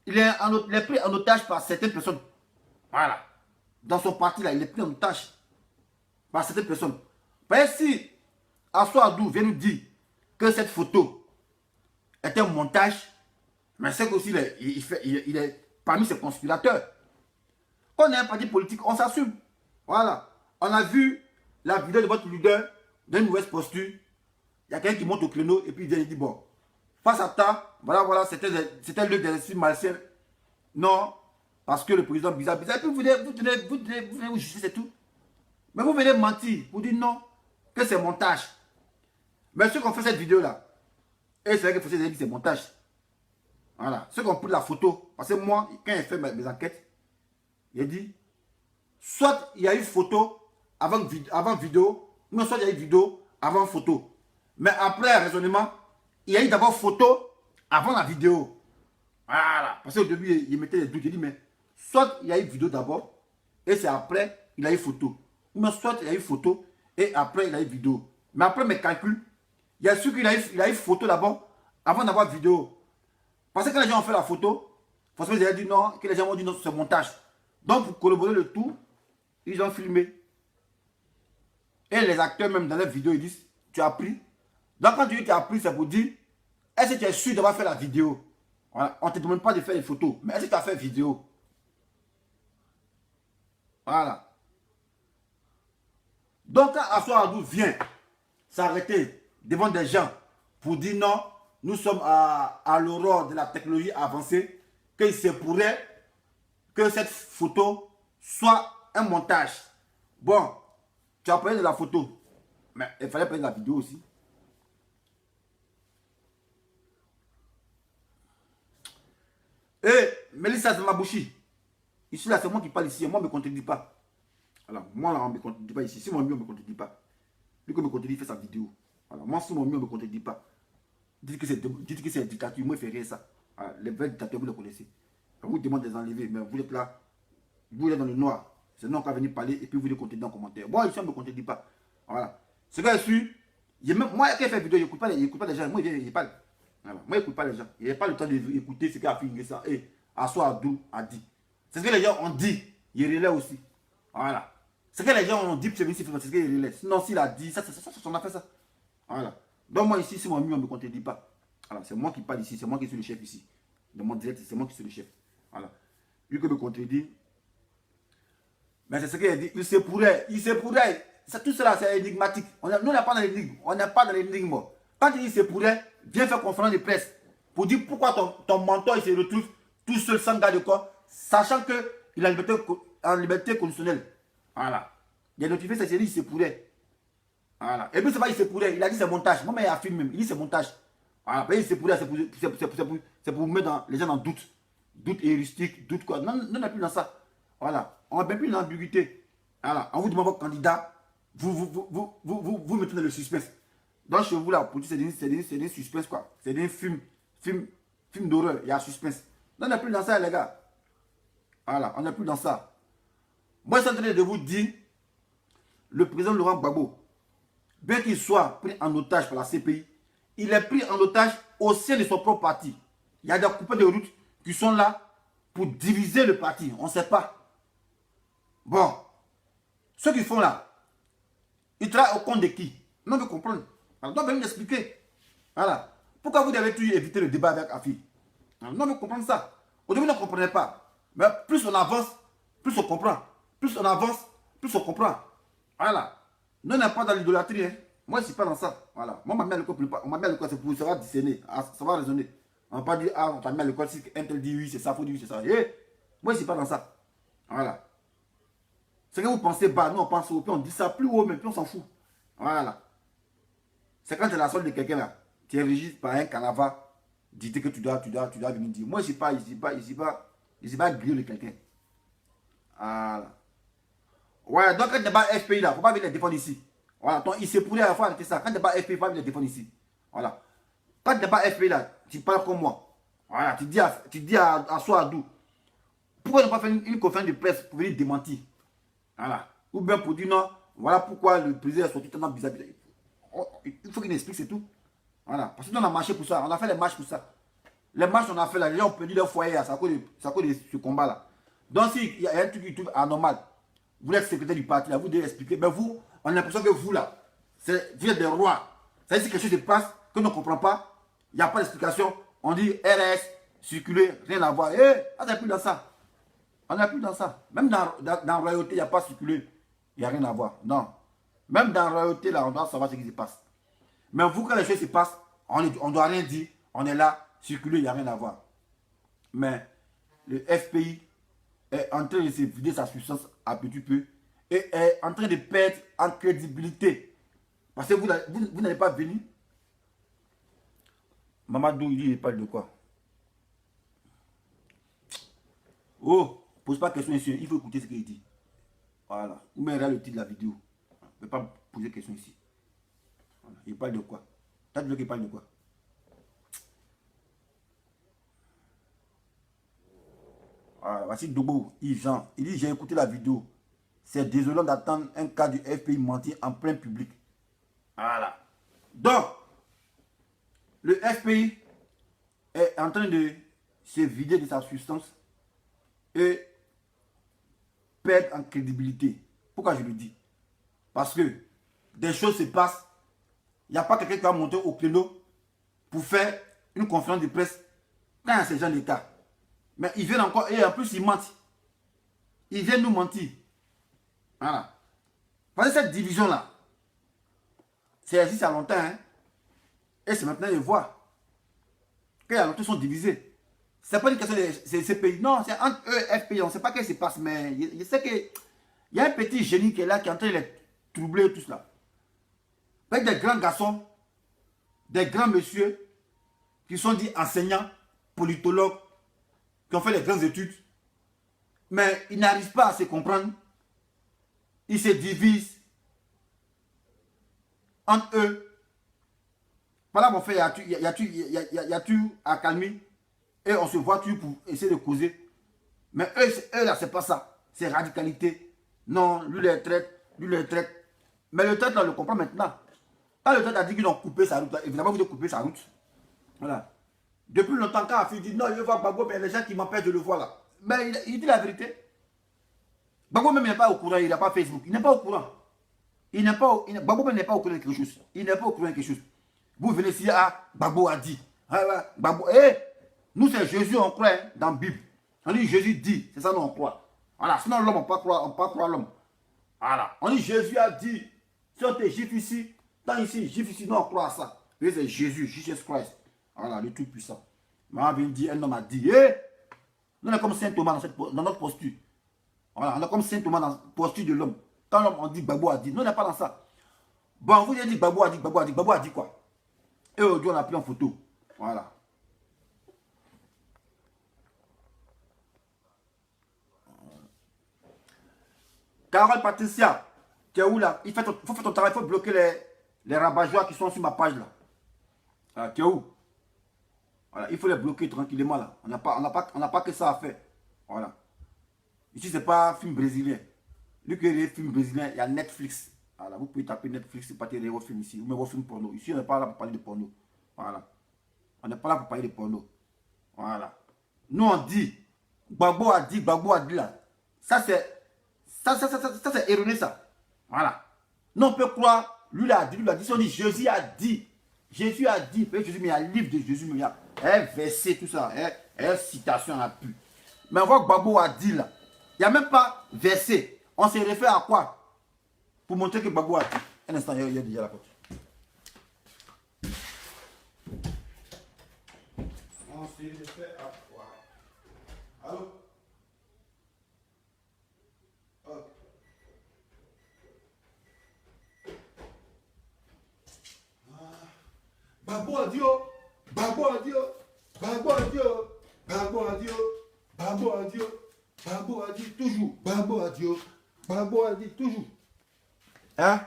il est pris en otage par certaines personnes. Voilà. Dans son parti, là, il est pris en otage par certaines personnes. Parce que si Assoadou vient nous dire que cette photo est un montage, mais c'est qu'aussi il est parmi ses conspirateurs. On est un parti politique, on s'assume. Voilà. On a vu la vidéo de votre leader dans une mauvaise posture. Il y a quelqu'un qui monte au créneau et puis il vient et dit bon, face à ça, voilà, c'était le des malsains. Non, parce que le président bizarre. Et puis vous venez vous juger, c'est tout. Mais vous venez mentir, vous dites non, que c'est montage. Mais ceux qui ont fait cette vidéo-là, et c'est vrai que c'est c'est montage. Voilà. Ceux qui ont pris la photo, parce que moi, quand j'ai fait mes enquêtes, j'ai dit, soit il y a eu photo avant vidéo, ou soit il y a eu vidéo avant photo. Mais après raisonnement, il y a eu d'abord photo avant la vidéo. Voilà. Parce qu'au début, il mettait des doutes. J'ai dit, mais soit il y a eu vidéo d'abord, et c'est après, il y a eu photo. Ou soit il y a eu photo, et après, il y a eu vidéo. Mais après mes calculs, il y a su qu'il a eu photo d'abord, avant d'avoir vidéo. Parce que quand les gens ont fait la photo, forcément, ils ont dit non, que les gens ont dit non, c'est montage. Donc, pour collaborer le tout, ils ont filmé. Et les acteurs, même dans les vidéos, ils disent, tu as pris. Donc, quand tu dis que tu as pris, c'est pour dire, est-ce que tu es sûr d'avoir fait la vidéo? Voilà. On ne te demande pas de faire les photos, mais est-ce que tu as fait vidéo? Voilà. Donc, quand Assoadou vient s'arrêter devant des gens pour dire non, nous sommes à l'aurore de la technologie avancée, qu'il se pourrait que cette photo soit un montage. Bon, tu as parlé de la photo, mais il fallait parler de la vidéo aussi. Et Mélissa Zamabouchi, ici là, c'est moi qui parle ici, moi je ne me contredis pas. Alors, moi là, on ne me contredit pas ici. Si mon mieux, on ne me contredit pas. Lui, qu'on me contredit, il fait sa vidéo. Voilà, moi, si mon mieux, on ne me contredit pas. Dites que c'est dictature. Moi, je fais rien ça. Voilà. Les vrais dictateurs, vous les connaissez. On vous demande de les enlever, mais vous êtes là. Vous êtes dans le noir. C'est non qu'on va venir parler et puis vous les contredire dans les commentaires. Moi, ici, on ne me contredit pas. Voilà. Ce gars est sûr. Moi, quand il fait vidéo, je n'écoute pas les gens. Moi, il parle. Voilà. Moi, je n'écoute pas les gens. Il n'y a pas le temps d'écouter ce qu'a fait ça. Et Assoa Adou a dit. C'est ce que les gens ont dit. Il relaie aussi. Voilà. Ce que les gens ont dit, c'est ce que il relaie. Sinon, s'il a dit, ça, on a fait ça. Voilà. Donc, moi, ici, c'est mon mieux, on ne me contredit pas. Voilà. C'est moi qui parle ici. C'est moi qui suis le chef ici. De mon direct, c'est moi qui suis le chef. Voilà. Lui que me contredit. Mais c'est ce qu'il a dit. Il se pourrait. Tout cela, c'est énigmatique. Nous, on n'est pas dans l'énigme. On n'est pas dans l'énigme. Quand il dit se pourrait, viens faire conférence de presse pour dire pourquoi ton mentor il se retrouve tout seul sans garde de corps, sachant qu'il a en liberté conditionnelle. Voilà. Il a notifié ça, il dit se pourrait. Voilà. Et puis c'est pas il se pourrait. Il a dit c'est montage. Moi, mais il affirme même. Il dit c'est montage. Voilà. Il se pourrait, c'est pour mettre les gens en doute. Doute heuristique, doute quoi. Non, on n'est plus dans ça. Voilà. On n'a même plus l'ambiguïté. Voilà. On vous demande votre candidat. Vous mettez dans le suspense. Donc chez vous là, c'est des suspense quoi. C'est des films d'horreur. Il y a suspense. Non, on n'est plus dans ça les gars. Voilà. On n'est plus dans ça. Moi, je suis en train de vous dire, le président Laurent Gbagbo, bien qu'il soit pris en otage par la CPI, il est pris en otage au sein de son propre parti. Il y a des coupeurs de route qui sont là pour diviser le parti. On ne sait pas. Bon. Ceux qui font là, ils travaillent au compte de qui? Non, vous comprenez. Alors, donc, venez m'expliquer. Voilà. Pourquoi vous devez toujours éviter le débat avec Afi? Non, vous comprenez ça. Au début, vous ne comprenez pas. Mais plus on avance, plus on comprend. Plus on avance, plus on comprend. Voilà. Nous, on n'est pas dans l'idolâtrie. Hein. Moi, je ne suis pas dans ça. Voilà. Moi, on m'a mis à l'école, c'est pour ça va discerner, ça va raisonner. On ne va pas dire, on t'a mis à l'école, si un tel dit oui, c'est ça, il faut dire oui, c'est ça. Moi, je ne suis pas dans ça. Voilà. C'est que vous pensez bas, nous on pense haut, puis on dit ça plus haut, mais puis on s'en fout. Voilà. C'est quand tu es la solde de quelqu'un là, tu es régi par un canava, dis que tu dois venir dire. Moi, je ne suis pas griller quelqu'un. Voilà. Ouais, donc quand tu n'es pas FPI là, il ne faut pas venir les défendre ici. Voilà, donc il se pourrait à la fois arrêter ça. Quand tu n'es pas FPI, il ne faut pas venir les défendre ici. Voilà. Quand tu n'es pas FPI là, tu parles comme moi. Voilà, tu dis à Soadou, pourquoi ne pas faire une conférence de presse pour venir démentir? Voilà. Ou bien pour dire non, voilà pourquoi le président est sorti tellement bizarre. Il faut qu'il explique, c'est tout. Voilà. Parce que nous on a marché pour ça, on a fait les marches pour ça. Les marches on a fait là, les gens ont perdu leur foyer, c'est à cause de ce combat là. Donc s'il y a un truc qui trouve anormal, vous êtes secrétaire du parti là, vous devez expliquer. Mais vous, on a l'impression que vous là, vous êtes des rois. Ça veut dire que quelque chose se passe, que nous ne comprenons pas, il n'y a pas d'explication. On dit RS, circuler, rien à voir. On n'est plus dans ça. On n'est plus dans ça. Même dans royauté, il n'y a pas circulé. Il n'y a rien à voir. Non. Même dans royauté, là, on doit savoir ce qui se passe. Mais vous, quand les choses se passent, on ne doit rien dire. On est là, circuler, il n'y a rien à voir. Mais le FPI est en train de se vider sa puissance à petit peu et est en train de perdre en crédibilité. Parce que vous n'allez pas venir. Mamadou, il parle de quoi? Oh, pose pas de question ici, il faut écouter ce qu'il dit. Voilà. Ou même le titre de la vidéo. Ne peut pas poser de question ici. Voilà. Il parle de quoi? T'as dit qu'il parle de quoi? Voilà. Voici Dobo, Yves Jean. Il dit, j'ai écouté la vidéo. C'est désolant d'attendre un cas du FPI mentir en plein public. Voilà. Donc, le FPI est en train de se vider de sa substance et perdre en crédibilité. Pourquoi je le dis? Parce que des choses se passent. Il n'y a pas quelqu'un qui va monter au créneau pour faire une conférence de presse quand il y a ces gens d'État. Mais ils viennent encore, et en plus ils mentent. Ils viennent nous mentir. Voilà. Parce que cette division-là, c'est existe à longtemps. Hein? Et c'est maintenant de voir qu'il y a longtemps ils sont divisés. Ce n'est pas une question de ces pays. Non, c'est entre eux et FPI. On ne sait pas ce qui se passe, mais je sais qu'il y a un petit génie qui est là, qui est en train de les troubler tout cela. Avec des grands garçons, des grands messieurs, qui sont dits enseignants, politologues, qui ont fait des grandes études, mais ils n'arrivent pas à se comprendre. Ils se divisent entre eux. Voilà, mon frère, y a-tu à calmer. Et on se voit tu pour essayer de causer. Mais eux là, c'est pas ça. C'est radicalité. Non, lui les traite, lui les traite. Mais le traite là, on le comprend maintenant. Quand le traite a dit qu'ils ont coupé sa route, là, évidemment, vous avez coupé sa route. Voilà. Depuis longtemps, quand Afi dit non, il veut voir Gbagbo, mais les gens qui m'empêchent de le voir là. Mais il dit la vérité. Gbagbo même n'est pas au courant, il n'a pas Facebook. Il n'est pas au courant. Gbagbo même n'est pas au courant de quelque chose. Il n'est pas au courant de quelque chose. Vous venez ici, ah, Gbagbo a dit. Ah, ouais, Gbagbo, nous c'est Jésus, on croit hein, dans la Bible. On dit Jésus dit, c'est ça nous on croit. Voilà, sinon l'homme, on ne peut pas croire l'homme. Voilà, on dit Jésus a dit. Si on était juif ici, tant ici, juif ici, nous on croit à ça. Et c'est Jésus, Jesus Christ. Voilà, le tout puissant. Mais on vient dire, un homme a dit, nous on est comme Saint Thomas dans notre posture. Voilà, on est comme Saint Thomas dans la posture de l'homme. Quand l'homme, on dit Gbagbo a dit, nous on n'est pas dans ça. Bon, vous avez dit Gbagbo a dit, Gbagbo a dit, Gbagbo a dit quoi? Et aujourd'hui, on a pris en photo. Voilà. Carole Patricia, tu es où là? Il faut faire ton travail, il faut bloquer les rabat-joie qui sont sur ma page là. Ah, tu es où? Voilà, il faut les bloquer tranquillement là. On n'a pas que ça à faire. Voilà. Ici, ce n'est pas film brésilien. Lui qui est des films brésiliens, il y a Netflix. Voilà, vous pouvez taper Netflix, c'est pas des vos films ici. Ou même vos films porno. Ici, on n'est pas là pour parler de porno. Voilà. On n'est pas là pour parler de porno. Voilà. Nous, on dit, Gbagbo a dit là. Ça, c'est erroné, ça. Voilà. Nous, on peut croire, lui l'a dit, si on dit Jésus a dit. Jésus a dit, Jésus, mais il y a un livre de Jésus, mais il y a un verset, tout ça, une citation, on a pu. Mais on voit que Gbagbo a dit là. Il n'y a même pas verset. On se réfère à quoi? Pour montrer que Gbagbo a dit. Un instant, il y a déjà la porte. On se réfère à quoi? Allô? Gbagbo a dit, Gbagbo a dit, Gbagbo a dit, Gbagbo a dit, Gbagbo a dit, Gbagbo a dit, toujours, Gbagbo a dit, toujours. Hein?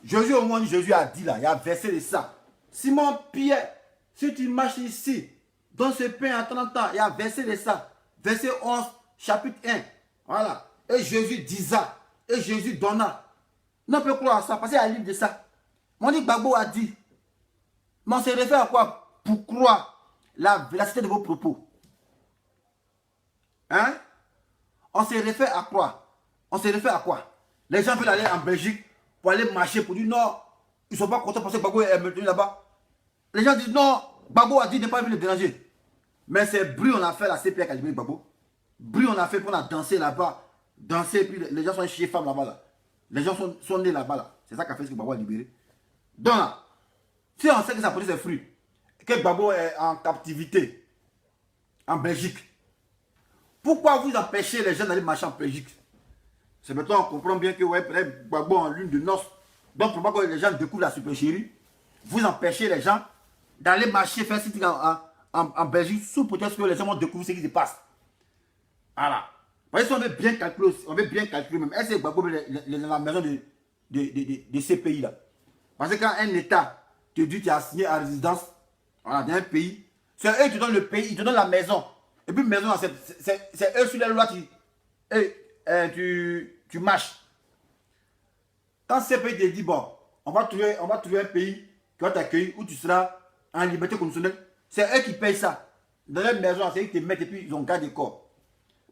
Jésus au moins, Jésus a dit là, il y a versé de ça. Simon Pierre, si tu marches ici, dans ce pain à 30 ans, il y a versé de ça. Verset 11, chapitre 1. Voilà. Et Jésus disa, et Jésus donna. On peut croire à ça, parce qu'il y a un livre de ça. On dit Gbagbo a dit. Mais on se réfère à quoi? Pour croire la véracité de vos propos. Hein? On se réfère à quoi? On se réfère à quoi? Les gens veulent aller en Belgique pour aller marcher, pour dire non, ils ne sont pas contents parce que Gbagbo est maintenu là-bas. Les gens disent non, Gbagbo a dit ne pas venir le déranger. Mais c'est bruit on a fait la CPA qui a libéré Gbagbo. Bruit on a fait pour on a dansé là-bas. Danser, puis les gens sont chez femmes là-bas. Là. Les gens sont nés là-bas. Là. C'est ça qui a fait ce que Gbagbo a libéré. Donc là, si on sait que ça produit ses fruits, que Gbagbo est en captivité en Belgique, pourquoi vous empêchez les gens d'aller marcher en Belgique? C'est maintenant on comprend bien que ouais, Gbagbo en lune de noces. Donc pour pas que les gens découvrent la supercherie, vous empêchez les gens d'aller marcher, faire sitting en Belgique sous prétexte que les gens vont découvrir ce qui se passe. Voilà. Parce que si on veut bien calculer, même, est-ce que Gbagbo est dans la maison de ces pays-là? Parce que quand un État te dit que tu as signé à résidence voilà, dans un pays, c'est eux qui te donnent le pays, ils te donnent la maison. Et puis maison, c'est eux sur les lois qui... tu marches. Quand ces pays te dit, bon, on va trouver un pays qui va t'accueillir où tu seras en liberté conditionnelle, c'est eux qui payent ça. Dans leur maison, c'est eux qui te mettent et puis ils ont gardé corps.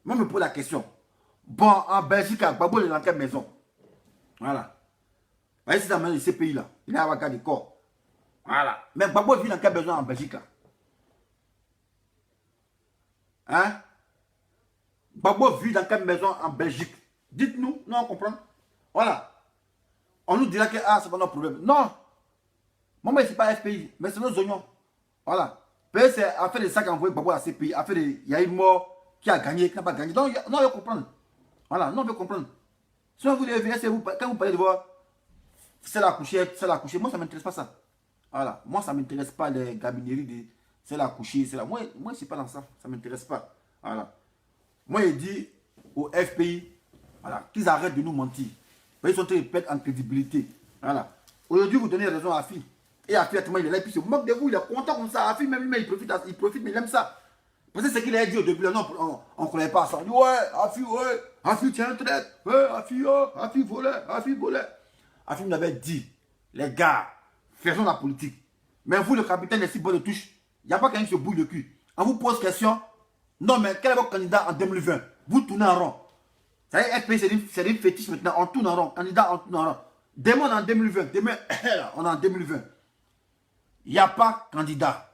Moi, je me pose la question. Bon, en Belgique, Gbagbo est dans quelle maison? Voilà. Vous voyez, c'est dans la maison de ces pays-là. Il a gardé corps. Voilà. Mais Gbagbo vit dans quelle maison en Belgique là? Hein? Gbagbo vit dans quelle maison en Belgique? Dites-nous, non, on comprend. Voilà. On nous dira que ah, c'est pas notre problème. Non. Moi, c'est pas FPI, mais c'est nos oignons. Voilà. Peut-être c'est affaire de ça qui a envoyé Gbagbo à ces pays. Affaire de, il y a une mort qui a gagné, qui n'a pas gagné. Donc, non, on veut comprendre. Voilà, non, on veut comprendre. Sinon, vous devez, quand vous parlez de voir, c'est la couchée, moi, ça ne m'intéresse pas ça. Voilà. Moi, ça ne m'intéresse pas les gabineries de c'est la couchée, c'est la. Moi, c'est pas dans ça. Ça ne m'intéresse pas. Voilà. Moi, je dis au FPI, voilà, qu'ils arrêtent de nous mentir. Ils sont en train de perdre en crédibilité. Voilà. Aujourd'hui, vous donnez raison à la fille. Et Afi, il est là, et puis il se moque de vous, il est content comme ça. Afi, même il profite, mais il aime ça. Parce que c'est ce qu'il a dit au début, là, non, on ne connaît pas ça. Il dit, ouais, Afi, tiens, traite, ouais, Afi volait. Afi nous avait dit, les gars, faisons la politique. Mais vous, le capitaine des 6 bonnes de touche, il n'y a pas quelqu'un qui se bouille le cul. On vous pose question, non, mais quel est votre candidat en 2020? Vous tournez en rond. Ça y est, FPI, c'est une fétiche maintenant, on tourne en rond, candidat, on tourne en rond. Demain, on est en 2020, demain, on est en 2020. Il n'y a pas candidat.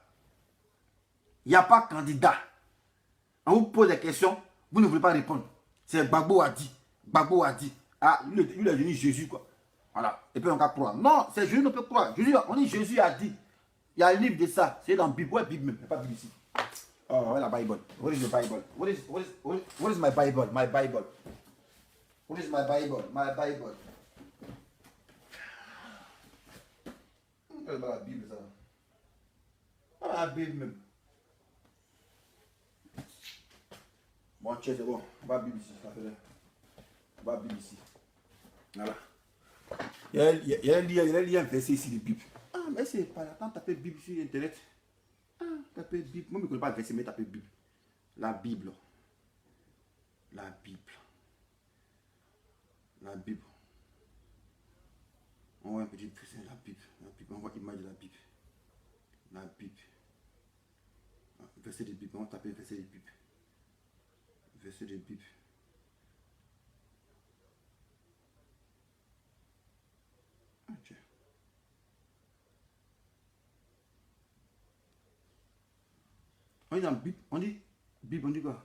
Il n'y a pas candidat. On vous pose des questions, vous ne voulez pas répondre. C'est Gbagbo a dit. Gbagbo a dit. Ah, lui, il a dit Jésus, quoi. Voilà. Et puis on va croire. Non, c'est Jésus, on peut croire. Jésus, on dit Jésus a dit. Il y a un livre de ça. C'est dans la Bible. Ouais, Bible même. Il n'y a pas de Bible ici. Oh, ouais, la Bible. What is the Bible? What is my Bible? My Bible. What is my Bible? My Bible. C'est pas la Bible, ça. Pas la Bible même. Bon, tiens, c'est bon. On va à la Bible ici. On va à la Bible ici. Voilà. Il y a un verset ici de Bible. Ah, mais c'est pas là. Quand tu tapes Bible sur Internet. Ah, tapez Bible. Moi, je ne connais pas le verset, mais tapez Bible. La Bible. La Bible. La Bible. On voit un petit verset, la Bible. La Bible. On voit l'image de la Bible. La Bible. Verset de Bible. On va taper verset de Bible. Verset de Bible. Ok. On dit dans Bible, on dit quoi?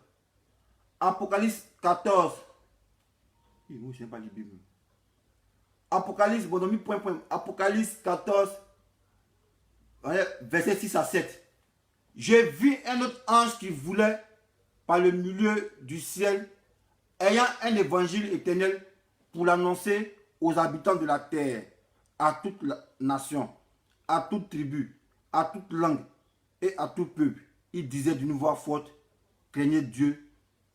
Apocalypse 14. Oui, moi je n'aime pas les Bibles. Apocalypse, bonhomme, point. Apocalypse 14, verset 6 à 7. J'ai vu un autre ange qui voulait, par le milieu du ciel, ayant un évangile éternel pour l'annoncer aux habitants de la terre, à toute la nation, à toute tribu, à toute langue et à tout peuple. Il disait d'une voix forte, craignez Dieu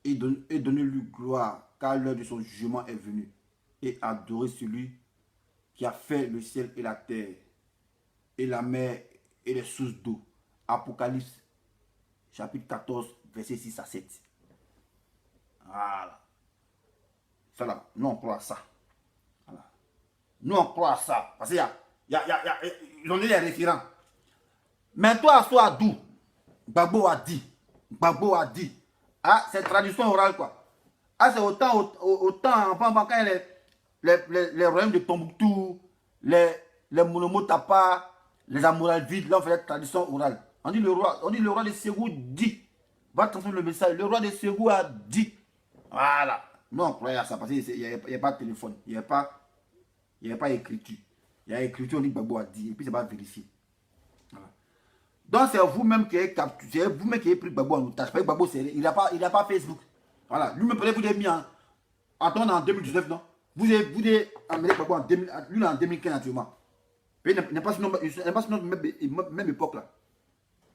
et donnez-lui gloire, car l'heure de son jugement est venue, et adorez celui qui a fait le ciel et la terre, et la mer et les sources d'eau. Apocalypse, chapitre 14, verset 6 à 7. Voilà. Ça là, nous on croit à ça. Voilà. Nous on croit à ça. Parce qu'il ils ont dit les référents. Mais toi, sois d'où? Gbagbo a dit. Gbagbo a dit. Ah, c'est tradition orale quoi. Ah, c'est autant quand les royaumes de Tombouctou, les Monomotapa, les Amoralvides, là on fait la tradition orale. On dit le roi de Ségou dit. Va transmettre le message. Le roi de Ségou a dit. Voilà. Non, on croyait à ça parce qu'il n'y a pas de téléphone. Il n'y a pas écriture. Il y a écriture, on dit Gbagbo a dit. Et puis c'est pas vérifié. Voilà. Donc c'est vous-même qui avez capturé, c'est vous-même qui avez pris Gbagbo en otage. Parce que Gbagbo, il n'a pas Facebook. Voilà. Lui-même, peut-être vous l'avez mis en 2019, non? Vous avez amené Gbagbo en 2000, lui en 2015 actuellement. Il n'est pas sur notre même époque là.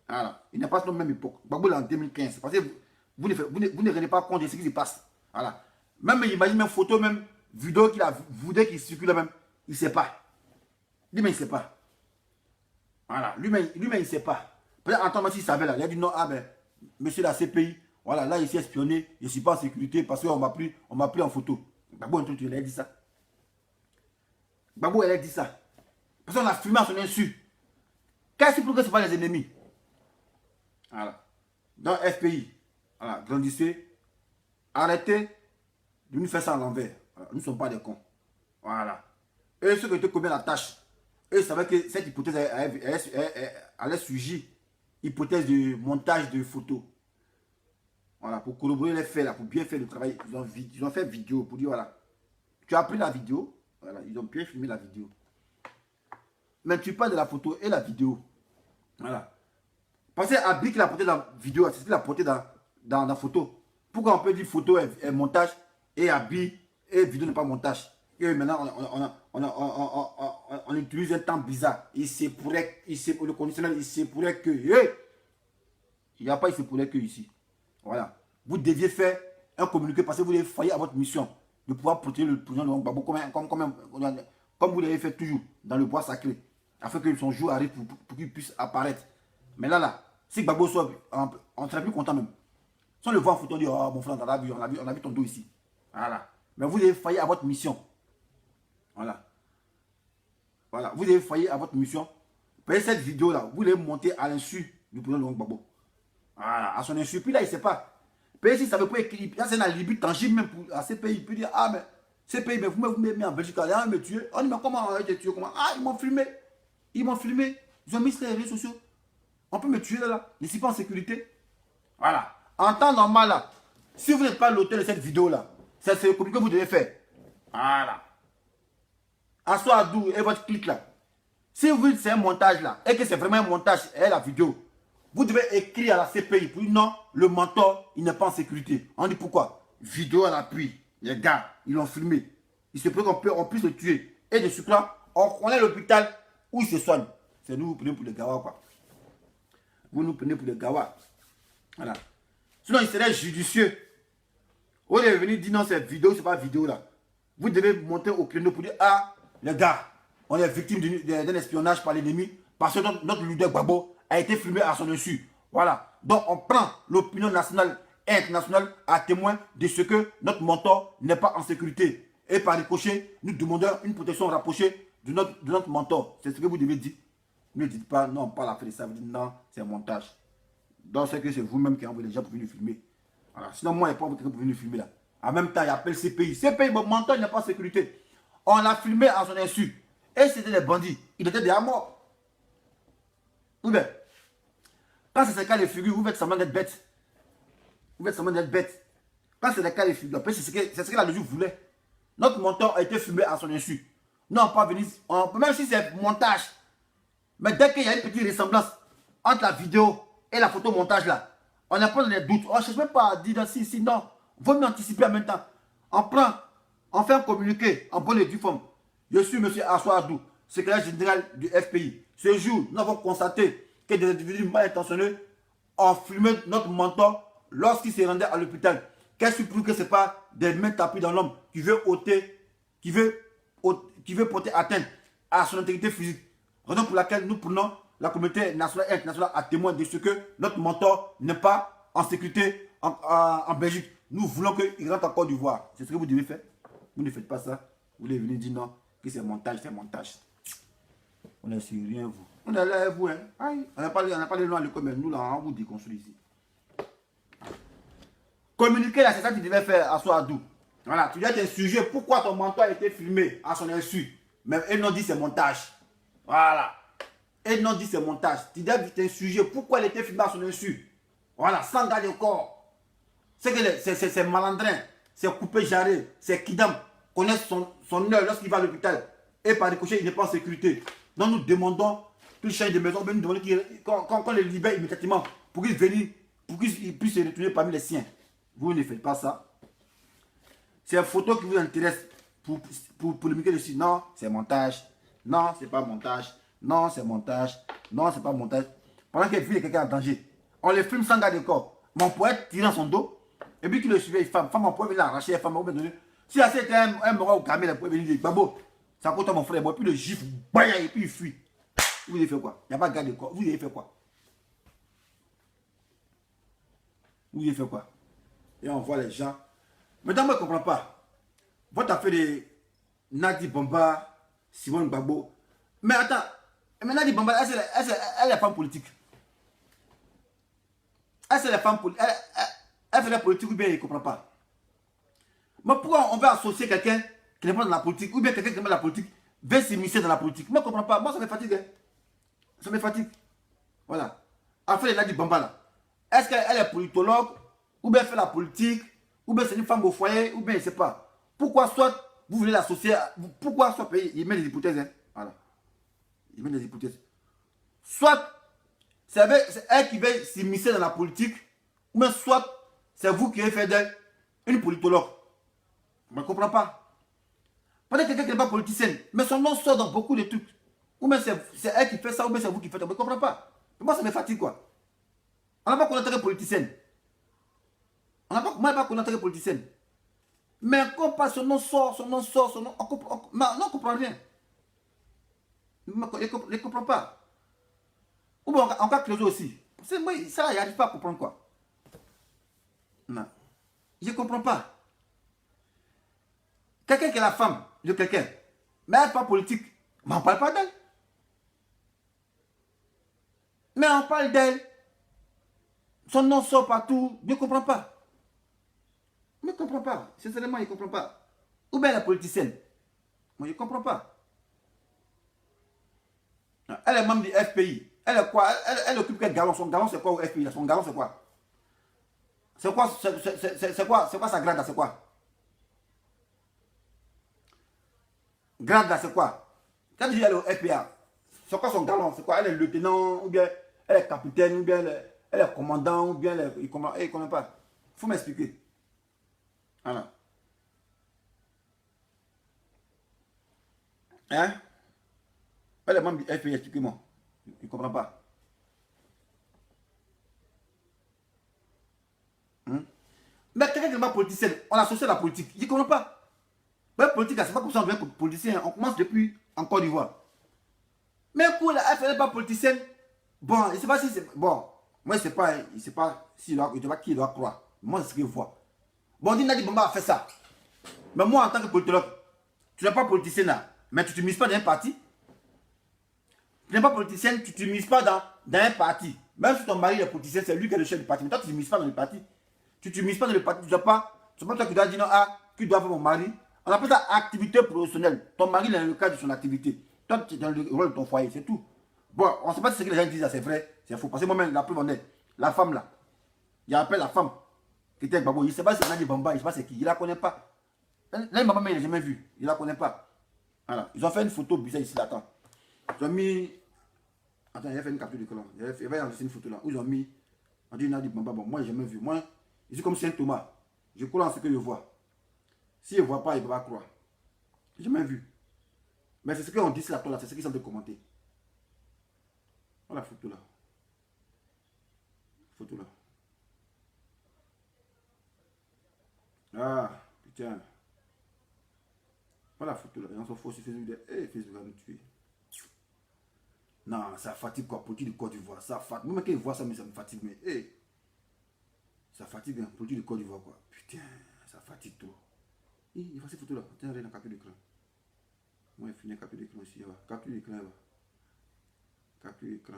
Voilà. Il n'est pas sur notre même époque. Gbagbo est en 2015. Parce que vous ne rendez pas compte de ce qui se passe. Voilà. Même imagine même photo, même vidéo qu'il a voulu qu'il circule même. Il ne sait pas. Lui-même, il ne sait pas. Voilà. Lui-même, il ne sait pas. Peut-être Antoine Massi savait là. Il a dit non, ah ben, monsieur la CPI, voilà, là, il s'est espionné. Je ne suis pas en sécurité parce qu'on m'a pris en photo. Gbagbo, il a dit ça. Gbagbo, il a dit ça. Parce qu'on a filmé à son insu. Qu'est-ce que ce pas les ennemis? Voilà. Dans FPI, voilà, grandissez. Arrêtez de nous faire ça à l'envers. Voilà. Nous ne sommes pas des cons. Voilà. Et ceux qui étaient commis la tâche, eux savaient que cette hypothèse allait surgir. Hypothèse de montage de photos. Voilà, pour corroborer les faits, là, pour bien faire le travail. Ils ont fait vidéo pour dire voilà. Tu as pris la vidéo. Voilà, ils ont bien filmé la vidéo. Mais tu parles de la photo et la vidéo. Voilà. Parce que Abri qui l'a porté dans la vidéo, c'est ce qu'il a porté dans la photo. Pourquoi on peut dire photo est montage et Abri et vidéo n'est pas montage? Et maintenant, on utilise un temps bizarre. Le conditionnel, il se pourrait que. Hey, il n'y a pas il se pourrait que ici. Voilà. Vous deviez faire un communiqué parce que vous avez failli à votre mission de pouvoir protéger le président de Gbagbo comme vous l'avez fait toujours dans le bois sacré. afin que son jour arrive pour qu'il puisse apparaître. Mais là, si Gbagbo sort, on serait plus content même. Si on le voit en photo, on dit, oh mon frère, on a vu ton dos ici. Voilà. Mais vous avez failli à votre mission. Voilà. Voilà. Vous avez failli à votre mission. Payez cette vidéo-là. Vous l'avez montée à l'insu du président Laurent Gbagbo. Voilà. À son insu. Puis là, il ne sait pas. Pays, si ça veut pas écrire, là, c'est un alibi tangible même pour à ces pays. Il peut dire, ah, mais ces pays, mais vous m'avez mis en Belgique, allez, me tuer. On dit, mais comment on a été tué? Comment? Ah, ils m'ont filmé. Ils m'ont filmé. Ils ont mis sur les réseaux sociaux. On peut me tuer là. Je ne suis pas en sécurité. Voilà. En temps normal, là, si vous n'êtes pas l'auteur de cette vidéo-là, c'est le communiqué que vous devez faire. Voilà. Assois Adou et votre clic là. Si vous dites c'est un montage là, et que c'est vraiment un montage et la vidéo, vous devez écrire à la CPI pour dire non, le mentor, il n'est pas en sécurité. On dit pourquoi? Vidéo à l'appui. Les gars, ils l'ont filmé. Il se peut qu'on puisse le tuer. Et de ce là, on est à l'hôpital où il se soigne. C'est nous, vous prenez pour les gawas quoi. Vous nous prenez pour les gawas. Voilà. Sinon, il serait judicieux. Vous devez venir dire non, cette vidéo, c'est pas vidéo là. Vous devez monter au créneau pour dire ah, les gars, on est victime d'un espionnage par l'ennemi parce que notre leader Gbagbo a été filmé à son insu. Voilà. Donc, on prend l'opinion nationale et internationale à témoin de ce que notre mentor n'est pas en sécurité. Et par ricochet, nous demandons une protection rapprochée de notre mentor. C'est ce que vous devez dire. Ne dites pas non, pas la fait de ça. Vous dites non, c'est un montage. Donc, c'est que c'est vous-même qui envoyez les gens pour venir filmer. Voilà. Sinon, moi, il n'y a pas envie pour venir filmer là. En même temps, il appelle CPI. CPI, mon mentor n'est pas en sécurité. On l'a filmé à son insu. Et c'était des bandits. Il était déjà mort. Ou bien, quand c'est ce cas de figure, vous faites semblant d'être bête. Vous faites semblant d'être bête. Quand c'est le cas de figure, c'est ce que la logique voulait. Notre mentor a été filmé à son insu. Non, pas venir. Même si c'est montage. Mais dès qu'il y a une petite ressemblance entre la vidéo et la photo montage là, on n'a pas les doutes. On ne cherche même pas à dire si, non. Vaut mieux anticiper en même temps. On fait un communiqué en bonne et due forme. Je suis M. Assois Adou, secrétaire général du FPI. Ce jour, nous avons constaté que des individus mal intentionnés ont filmé notre mentor lorsqu'il se rendait à l'hôpital. Qu'est-ce qui prouve que ce n'est pas des mains tapées dans l'homme qui veut porter atteinte à son intégrité physique. Raison pour laquelle nous prenons la communauté nationale et internationale à témoin de ce que notre mentor n'est pas en sécurité en Belgique. Nous voulons qu'il rentre en Côte d'Ivoire. C'est ce que vous devez faire. Vous ne faites pas ça. Vous devez venir dire non, que c'est montage, c'est montage. On est sur rien, vous. On est là, vous, hein. Aïe. On n'a pas les lois à l'école, mais nous, là, on vous déconstruit ici. Communiquer là, c'est ça que tu devais faire à Soadou. Voilà, tu dois être un sujet. Pourquoi ton mentor a été filmé à son insu? Mais ils n'ont dit c'est montage. Voilà. Ils n'ont dit c'est montage. Tu dois être un sujet. Pourquoi il a été filmé à son insu? Voilà, sans garder le corps. C'est que c'est malandrin, c'est coupé jarré, c'est kidam. Connaît son heure lorsqu'il va à l'hôpital. Et par ricochet, il n'est pas en sécurité. Donc nous demandons qu'il change de maison, nous demandons qu'on le libère immédiatement pour qu'il puisse se retourner parmi les siens. Vous ne faites pas ça. C'est une photo qui vous intéresse pour polémiquer dessus. Non, c'est montage. Non, c'est pas montage. Non, c'est montage. Non, c'est pas montage. Pendant qu'il vit quelqu'un en danger, on le filme sans garder le corps. Mais on pourrait tirer dans son dos. Et puis qu'il le suivait, femme, on pourrait venir l'arracher, femme, on peut donner. Si c'était un mort au camel, elle pourrait venir dire, Babo, ça coûte à mon frère, puis le gifle, et puis il fuit. Vous avez fait quoi? Il n'y a pas de garde de corps. Vous avez fait quoi? Vous avez fait quoi? Et on voit les gens. Maintenant, moi, je ne comprends pas. Votre affaire de Nadi Bamba, Simone Gbagbo. Mais attends, mais Nadi Bamba, elle est femme politique. Elle fait la politique ou bien il ne comprend pas. Mais pourquoi on veut associer quelqu'un qui n'est pas dans la politique ou bien quelqu'un qui n'est pas dans la politique veut s'immiscer dans la politique? Moi je ne comprends pas. Moi ça me fatigue. Hein. Ça me fatigue. Voilà. Après elle a dit Bamba là. Est-ce qu'elle est politologue ou bien elle fait la politique ou bien c'est une femme au foyer ou bien je ne sais pas. Pourquoi soit vous voulez l'associer pourquoi soit pays il met des hypothèses. Hein. Voilà. Il met des hypothèses. Soit c'est elle qui veut s'immiscer dans la politique, ou bien soit c'est vous qui avez fait d'elle une politologue. Je ne comprends pas. Peut-être quelqu'un qui n'est pas politicienne, mais son nom sort dans beaucoup de trucs. Ou bien c'est elle qui fait ça, ou bien c'est vous qui faites ça. Je ne comprends pas. Moi, ça me fatigue quoi. On n'a pas qu'on entend politicienne. Moi, je n'ai pas qu'on entend politicienne. Mais quand pas son nom sort, on ne comprend rien. Je ne comprends pas. Ou bien en cas Clézo aussi. Moi, ça, il n'arrive pas à comprendre quoi. Non. Je ne comprends pas. Quelqu'un qui est la femme de quelqu'un, mais elle n'est pas politique, mais on ne parle pas d'elle. Mais on parle d'elle. Son nom sort partout. Je ne comprends pas. Je ne comprends pas. Sincèrement, je ne comprends pas. Ou bien la politicienne. Moi, je ne comprends pas. Elle est membre du FPI. Elle est quoi? Elle occupe quel galon? Son galon, c'est quoi au FPI? Son galon, c'est quoi? C'est quoi? C'est quoi sa grade là? C'est quoi? Grade là, c'est quoi? Quand tu dis elle est au FPA, c'est quoi son galon? C'est quoi? Elle est lieutenant, ou bien elle est capitaine, ou bien elle est commandant, ou bien il ne connaît pas. Il faut m'expliquer. Voilà. Hein? Elle est membre du FPI, expliquez-moi. Je ne comprends pas. Mais quelqu'un qui n'est pas politicien, on associe à la politique. Je ne comprends pas. La politique, c'est pas comme ça on devient politicien. On commence depuis en Côte d'Ivoire. Mais pour la FPI, elle n'est pas politicienne. Bon, je ne sais pas si c'est... Bon, moi, je ne sais pas si qui doit croire. Moi, c'est ce que je vois. Bon, on dit Nadi Bamba a fait ça. Mais moi, en tant que politologue, tu n'es pas politicien là, mais tu ne te mises pas dans un parti. Tu n'es pas politicienne, tu ne te mises pas dans un parti. Même si ton mari est politicien, c'est lui qui est le chef du parti. Mais toi, tu ne te mises pas dans le parti. Tu ne te mises pas dans le parti. Tu ne sais pas. C'est pas toi qui dois dire non, ah, qui doit faire mon mari. On appelle ça activité professionnelle. Ton mari est dans le cadre de son activité. Toi, tu es dans le rôle de ton foyer, c'est tout. Bon, on ne sait pas si ce que les gens disent là, c'est vrai, c'est faux. Parce que moi-même, la preuve en est, la femme là, il appelle la femme qui était avec Babo. Il ne sait pas si c'est Nadi Bamba, il ne sait pas c'est qui. Il ne la connaît pas. Là, maman, il n'a jamais vu. Il ne la connaît pas. Voilà. Ils ont fait une photo bizarre ici, là, attends. Ils ont mis. Attends, il a fait une capture d'écran. Il va enregistrer une photo là. Où ils ont mis. On dit Nadi Bamba. Bon, moi, je n'ai jamais vu. Moi, je suis comme Saint Thomas. Je crois en ce que je vois. Si je ne vois pas, il ne peut pas croire. Je n'ai jamais vu. Mais c'est ce qu'on dit là, c'est ce qu'ils sont de commenter. Voilà la photo là. Photo là. Ah, putain. Voilà la photo là. Et on s'en fout sur Facebook. Facebook va nous tuer. Non, ça fatigue quoi, politique de Côte d'Ivoire. Ça fatigue. Même quand il voit ça, mais ça me fatigue. Mais ça fatigue, hein, politique de Côte d'Ivoire quoi. Putain, ça fatigue tout. Il va cette photo là. Tiens, regarde la capture d'écran. Moi, il finit la capture d'écran ici. Capture d'écran là. Capture d'écran.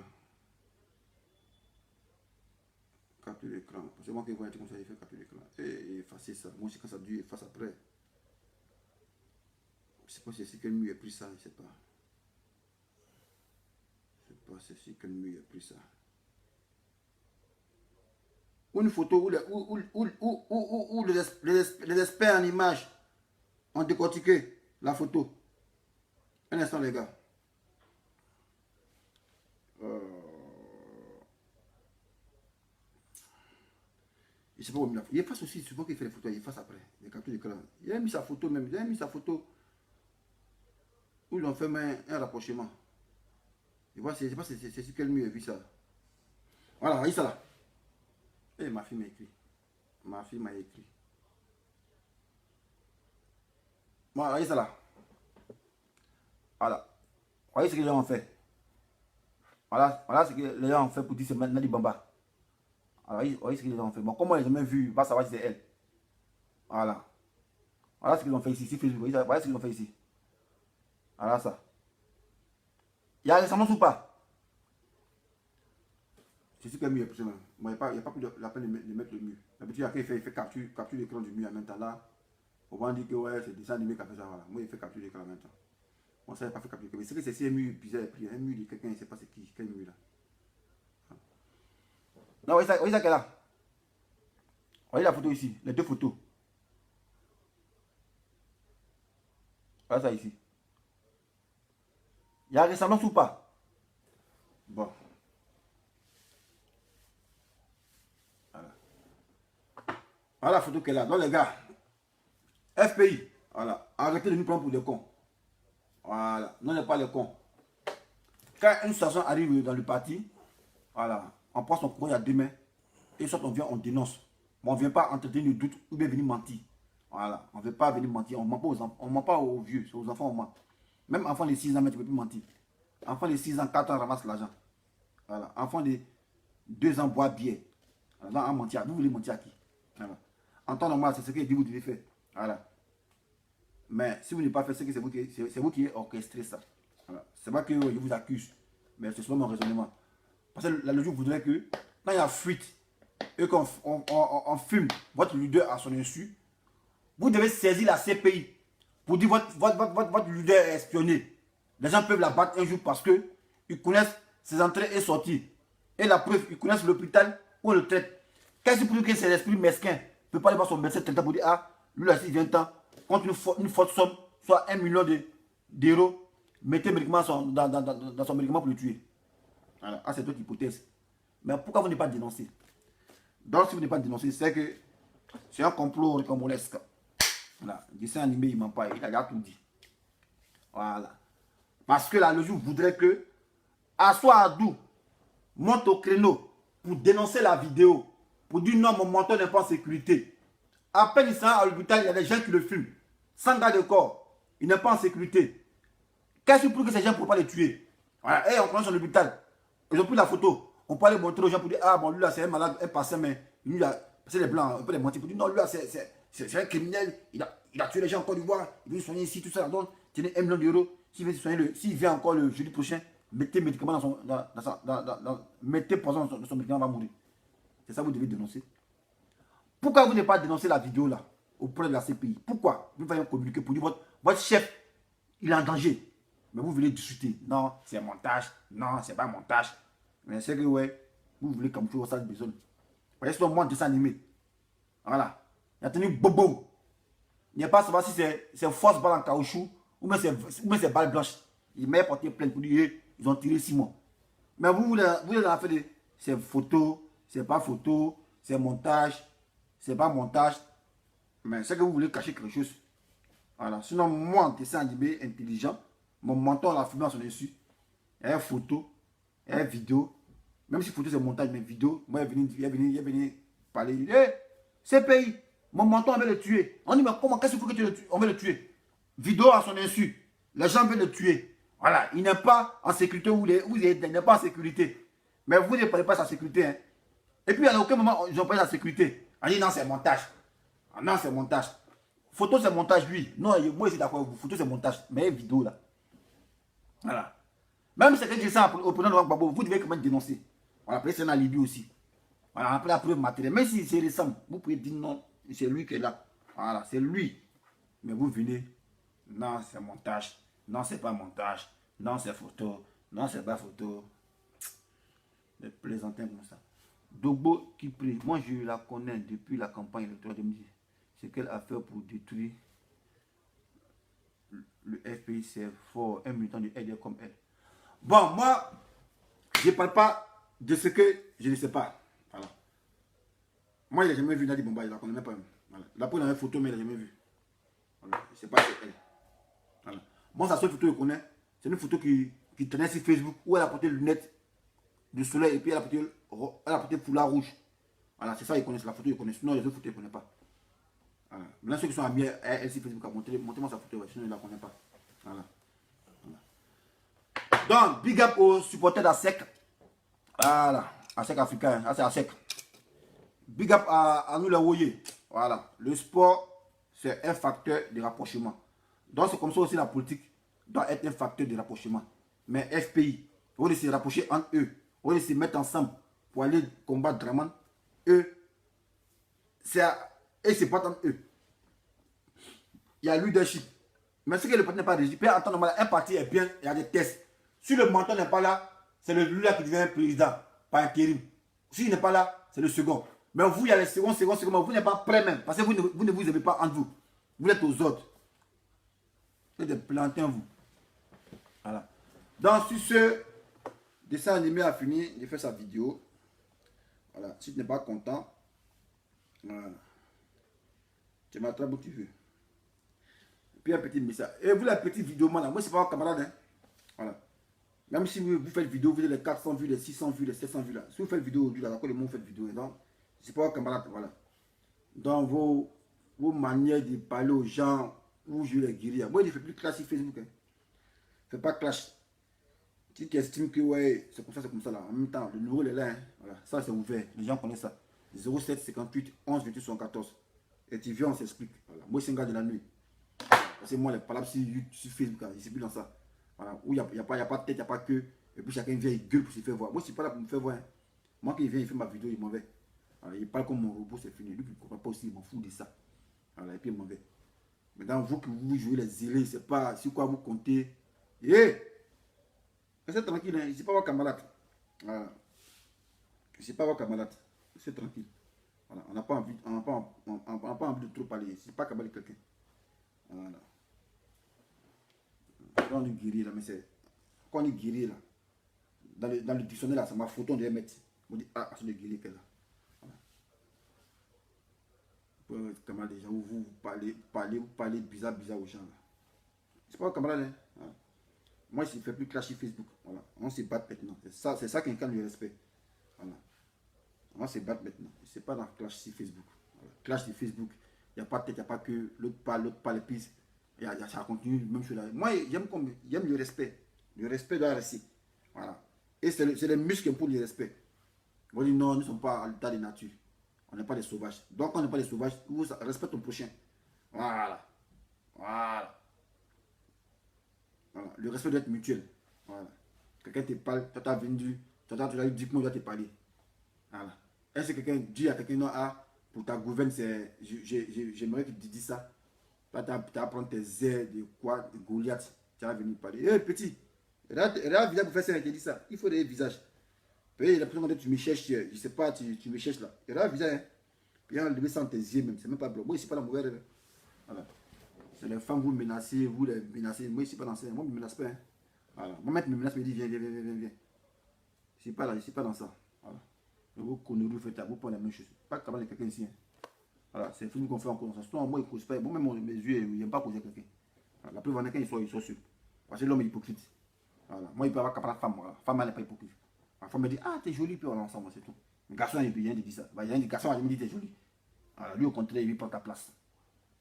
Capture d'écran. C'est moi qui vois comme ça, il fait capture d'écran. Et effacer ça. Moi aussi, quand ça dure, il efface après. Je sais pas si c'est quel mur a pris ça, je sais pas. Je sais pas si quel mur a pris ça. Une photo où les experts en images ont décortiqué la photo. Un instant, les gars. Je sais pas où il a fait. Il efface aussi, souvent qu'il fait les photos, il efface après. Il capture l'écran. Il a mis sa photo même. Il a mis sa photo où ils ont fait un rapprochement. Je ne sais pas si c'est sur quel mur il a vu ça. Voilà, voyez ça là. Et ma fille m'a écrit. Ma fille m'a écrit. Voilà, voyez ça là. Voilà. Voyez ce que les gens ont fait. Voilà ce que les gens ont fait pour dire c'est Nadi Bamba. Alors, voyez ce qu'ils ont fait. Bon, comment ils n'ont jamais vu, va savoir si c'est elle. Voilà. Voilà ce qu'ils ont fait ici. Facebook. Voilà ce qu'ils ont fait ici. Voilà ça. Il y a ressemblance ou pas? C'est sûr que le mur est plus. Il n'y a pas plus la peine de mettre le mur. D'habitude, il fait capture l'écran du mur en même temps là. On va dire que ouais, c'est dessin animé qui a fait ça. Voilà. Moi, il fait capture l'écran en même temps. Moi, ça n'a pas fait capture l'écran. Mais c'est que c'est un mur bizarre. Un mur de quelqu'un, il ne sait pas c'est qui. Quel mur là. Non, voyez ça qu'elle est là. Voyez la photo ici, les deux photos. Voilà ça ici. Il y a ressemblance ou pas? Bon. Voilà. Voilà la photo qu'elle a. Donc les gars, FPI, voilà. Arrêtez de nous prendre pour des cons. Voilà. Non, on n'est pas les cons. Quand une situation arrive dans le parti, voilà, on prend son courage à deux mains. Et soit on vient, on dénonce. Mais on ne vient pas entretenir le doute ou bien venir mentir. Voilà. On ne veut pas venir mentir. On ne ment pas aux enfants. On ment pas aux vieux. C'est aux enfants on ment. Même enfant de 6 ans, mais tu ne peux plus mentir. Enfant de 6 ans, 4 ans ramasse l'argent. Voilà. Enfant de 2 ans boit bière. Voilà. Mentir. Vous voulez mentir à qui? Voilà. En temps normal, c'est ce que dit vous devez faire. Voilà. Mais si vous n'avez pas fait ce que c'est vous qui orchestrez ça. Voilà. C'est pas que je vous accuse, mais c'est souvent mon raisonnement. Parce que la logique voudrait que quand il y a fuite et qu'on filme votre leader à son insu, vous devez saisir la CPI pour dire votre leader est espionné. Les gens peuvent la battre un jour parce qu'ils connaissent ses entrées et sorties. Et la preuve, ils connaissent l'hôpital où on le traite. Qu'est-ce que c'est l'esprit mesquin? Il ne peut pas aller voir son médecin traitant pour dire ah, lui là, s'il vient temps, contre une forte somme, soit 1 million d'euros, mettez médicament dans son médicament pour le tuer. Voilà, ah, c'est d'autres hypothèses. Mais pourquoi vous n'avez pas dénoncé? Donc, si vous n'avez pas dénoncé, c'est que c'est un complot rocambolesque. Voilà, le dessin animé, il ne ment pas, il a tout dit. Voilà. Parce que la logique voudrait que Assoa Adou monte au créneau pour dénoncer la vidéo, pour dire non, mon menton n'est pas en sécurité. À peine il sera à l'hôpital, il y a des gens qui le filment. Sans garde de corps, il n'est pas en sécurité. Qu'est-ce que pour que ces gens ne pourraient pas les tuer? Voilà. Et on commence à l'hôpital. Ils ont pris la photo. On peut aller montrer aux gens pour dire ah bon, lui là c'est un malade, un patient, mais lui là, c'est les blancs, on peut les mentir pour dire non, lui là c'est un criminel, il a tué les gens en Côte d'Ivoire, il vient soigner ici, tout ça. Donc, tenez 1 million d'euros. S'il vient encore le jeudi prochain, mettez médicament mettez poison dans son médicament, il va mourir. C'est ça que vous devez dénoncer. Pourquoi vous n'avez pas dénoncé la vidéo là auprès de la CPI? Pourquoi vous ne communiquer pour dire votre chef, il est en danger? Mais vous voulez discuter. Non, c'est un montage. Non, c'est pas un montage. Mais c'est que ouais, vous voulez camoufler ça de besoin. Voyez, c'est un moins dessin animé. Voilà. Il a tenu bobo. Il n'y a pas à savoir si c'est fausse balle en caoutchouc ou bien c'est balle blanche. Il m'a porté plainte pour dire ils ont tiré 6 mois. Mais vous voulez en faire c'est photo, c'est pas photo, c'est montage, c'est pas montage. Mais c'est que vous voulez cacher quelque chose. Voilà. Sinon, moi, en dessin animé intelligent, mon menton l'a filmé à son insu. Il y a une photo, il y a une vidéo. Même si photo c'est montage, mais vidéo, moi il est venu parler. Il dit, hey, CPI, mon menton on va le tuer. On dit, mais comment, qu'est-ce qu'il faut que tu le tues? On va le tuer. Vidéo à son insu. Les gens veulent le tuer. Voilà, il n'est pas en sécurité où il n'est pas en sécurité. Mais vous ne parlez pas de sa sécurité. Hein. Et puis à aucun moment, ils n'ont pas de la sécurité. On dit, non, c'est montage. Ah, non, c'est montage. Photo, c'est montage, lui. Non, moi, je suis d'accord avec vous. Photo, c'est montage. Mais vidéo, là. Voilà. Même si c'est que je dis ça au président de Gbagbo, vous devez quand même dénoncer. Voilà, après, c'est un alibi aussi. Voilà, après la preuve matérielle. Même si c'est récent, vous pouvez dire non, c'est lui qui est là. Voilà, c'est lui. Mais vous venez, non, c'est montage. Non, c'est pas montage. Non, c'est photo. Non, c'est pas photo. Les plaisantins comme ça. Dogbo qui prie. Moi, je la connais depuis la campagne électorale de me dire ce qu'elle a fait pour détruire le FPI. C'est fort. Un militant de aider comme elle. Bon, moi, je ne parle pas de ce que je ne sais pas. Voilà. Moi, il n'a jamais vu Nadi Bomba, je ne la connais même pas. Voilà. La peau dans une photo, mais il n'a jamais vu. Voilà. Je ne sais pas c'est elle. Voilà. Moi, sa seule photo que je connais, c'est une photo qui traînait sur Facebook où elle a porté lunettes de soleil et puis elle a porté foulard rouge. Voilà, c'est ça qu'ils connaissent, la photo ils connaissent. Sinon, les autres photos ils ne connaissent pas. Voilà. Maintenant, ceux qui sont amis, elle sur Facebook, montrez-moi sa photo, ouais, sinon ils ne la connaissent pas. Voilà. Donc, big up aux supporters d'ASEC. Voilà, ASEC africain, c'est ASEC. Big up à nous les Woyé. Voilà, le sport, c'est un facteur de rapprochement. Donc, c'est comme ça aussi la politique doit être un facteur de rapprochement. Mais FPI, au lieu de se rapprocher entre eux, au lieu de se mettre ensemble pour aller combattre Draman, eux, c'est pas entre eux. Il y a leadership. Mais ce que le parti n'est pas régi, peut attendre, un parti est bien, il y a des tests. Si le menton n'est pas là, c'est le lui là qui devient président, pas intérim. S'il n'est pas là, c'est le second. Mais vous, il y a les seconds, mais vous n'êtes pas prêt même. Parce que vous ne vous aimez pas entre vous. Vous êtes aux autres. Vous êtes des plantins, vous. Voilà. Donc, sur ce dessin animé a fini, j'ai fait sa vidéo. Voilà. Si tu n'es pas content, voilà. Tu m'attrapes où tu veux. Et puis un petit message. Et vous, la petite vidéo, moi, c'est pas un camarade. Hein. Voilà. Même si vous faites vidéo, vous avez les 400 vues, les 600 vues, les 700 vues là. Si vous faites vidéo aujourd'hui, là, d'accord, les mots faites vidéo. Donc, c'est pas un camarade, voilà. Dans vos manières de parler aux gens, vous jouez les guérillas. Moi, je ne fais plus clash sur Facebook. Hein. Je ne fais pas clash. Si tu estimes que ouais, c'est comme ça là. En même temps, le numéro il est là. Hein. Voilà. Ça c'est ouvert. Les gens connaissent ça. 07 58 11 28 74. Et tu viens, on s'explique. Voilà. Moi, c'est un gars de la nuit. Parce que moi, les palabres sur Facebook, je ne suis plus dans ça. Voilà. Où il n'y a pas de tête, il n'y a pas que. Et puis chacun vient, il gueule pour se faire voir. Moi, je ne suis pas là pour me faire voir. Hein. Moi, quand il vient, il fait ma vidéo, il m'en va. Voilà. Il parle comme mon robot, c'est fini. Lui, il ne comprend pas aussi, il m'en fout de ça. Voilà. Et puis il m'en va. Maintenant, vous que vous jouez les zélés, c'est pas sur quoi vous comptez. Restez tranquille, hein. Je ne suis pas votre camarade. Voilà. Je ne suis pas votre camarade. Restez tranquille. Voilà. On n'a pas envie, pas envie de trop parler. Je ne suis pas camarade de quelqu'un. Voilà. Quand on est guéri là, mais c'est. Quand on est guéri là, dans le dictionnaire là, c'est ma photo, on devait mettre. On dit, ah, c'est le guéri qu'elle a. Voilà. Camarade, des gens, vous parlez bizarre aux gens là. C'est pas un camarade, hein. Voilà. Moi, je ne fais plus clash sur Facebook. Voilà. On se bat maintenant. C'est ça qui incarne le respect. Voilà. On se bat maintenant. C'est pas dans clash sur Facebook. Voilà. Clash sur Facebook, il n'y a pas de tête, il n'y a pas que l'autre parle et puis ça continue, même chose là. Moi, j'aime le respect. Le respect doit rester. Voilà. Et c'est les muscles pour le respect. On dit non, nous ne sommes pas à l'état de nature. On n'est pas des sauvages. Donc, on n'est pas des sauvages. Vous respectez ton prochain. Voilà. Voilà. Voilà. Le respect doit être mutuel. Voilà. Quelqu'un te parle, tu as vendu, tu as dit comment il doit te parler. Voilà. Est-ce que quelqu'un dit à quelqu'un non, ah, pour ta gouverne, j'aimerais que tu dises ça. Tu vas prendre tes airs de quoi, de Goliath. Tu vas venir parler. Hé, petit, regarde le visage pour faire ça, il te dit ça. Il faut des visages. Puis il a l'impression que tu me cherches, je ne sais pas, tu me cherches là. Regarde le visage, hein. Puis il a enlevé ça en tes yeux même, c'est même pas blanc. Moi, je ne suis pas la mauvaise. Voilà. C'est les femmes, vous menacez, vous les menacez. Moi, je ne suis pas dans ça. Moi, je ne me menace pas. Hein. Voilà. Moi, maintenant, me menace, me dit viens. Je ne suis pas là, je ne suis pas dans ça. Voilà. Vous connaissez, vous faites, vous prenez la même chose. Pas capable de quelqu'un ici. Hein. Voilà, c'est film qu'on fait en conversation. Moi, il ne cause pas. Moi-même, mes yeux, il n'aime pas causer quelqu'un. Voilà. La plupart des cas, ils sont sûrs. Parce que l'homme est hypocrite. Voilà. Moi, il peut avoir capable de femme. Voilà. La femme, elle n'est pas hypocrite. La femme me dit, ah, t'es jolie, puis on est ensemble, c'est tout. Le garçon, il vient de dire ça. Il y a un garçon, il me dit, t'es jolie. Voilà. Lui, au contraire, il prend ta place.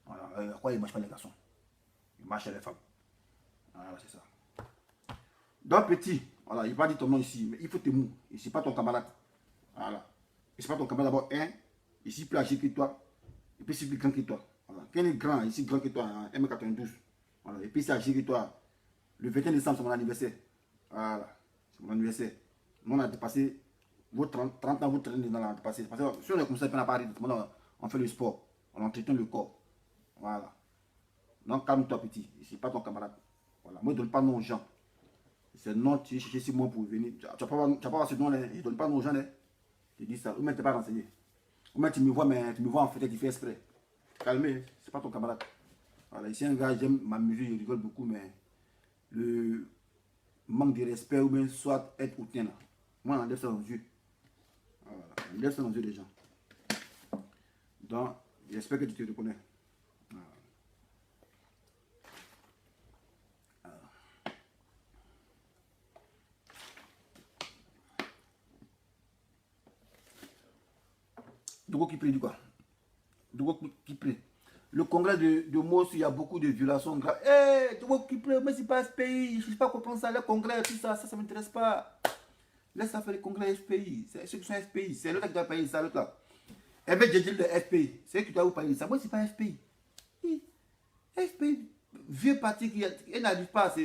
Voilà. Quoi, il ne marche pas les garçons. Il marche les femmes. Voilà, c'est ça. Donc, petit, voilà, il va dire ton nom ici, mais il faut te mou. Et c'est pas ton camarade. Voilà. Et c'est pas ton camarade d'abord, un, ici plus âgé que toi, et puis ici plus grand que toi. Voilà. Quand il est grand, ici grand que toi, hein, 1m92. Voilà. Et puis c'est âgé que toi. Le 21 décembre, c'est mon anniversaire. Voilà. C'est mon anniversaire. Nous, on a dépassé vos 30 ans, vous traînez dans la dépassé. Parce que si on est comme ça, on n'a pas arrêté. On fait le sport. On entretient le corps. Voilà. Donc, calme-toi, petit. Je ne suis pas ton camarade. Voilà. Moi, je ne donne pas nom aux gens. C'est non, tu es cherché 6 mois pour venir. Tu n'as pas voir ce nom-là. Je ne donne pas nom aux gens. Je dis ça. Ou même, tu n'es pas renseigné. Ou même, tu me vois, mais tu me vois en fait, tu fais exprès. Calmez, c'est pas ton camarade. Voilà. Ici, un gars, j'aime m'amuser, je rigole beaucoup, mais le manque de respect ou bien soit être hautain là. Moi, on enlève ça dans les yeux. Voilà. On enlève ça dans les yeux des gens. Donc, j'espère que tu te reconnais. Dogo qui prie du quoi? Dogo qui prie. Le congrès de Mos, il y a beaucoup de violations graves. Hé, Dogo qui prie, mais c'est pas SPI. Je ne sais pas comprendre ça. Le congrès, tout ça, ça ne m'intéresse pas. Laisse ça faire le congrès SPI. C'est ceux qui sont SPI. C'est l'autre qui doit payer ça, l'autre là. Et bien, j'ai dit le SPI. C'est eux qui doivent vous payer ça. Moi, c'est pas SPI. SPI, vieux parti qui n'arrive pas à se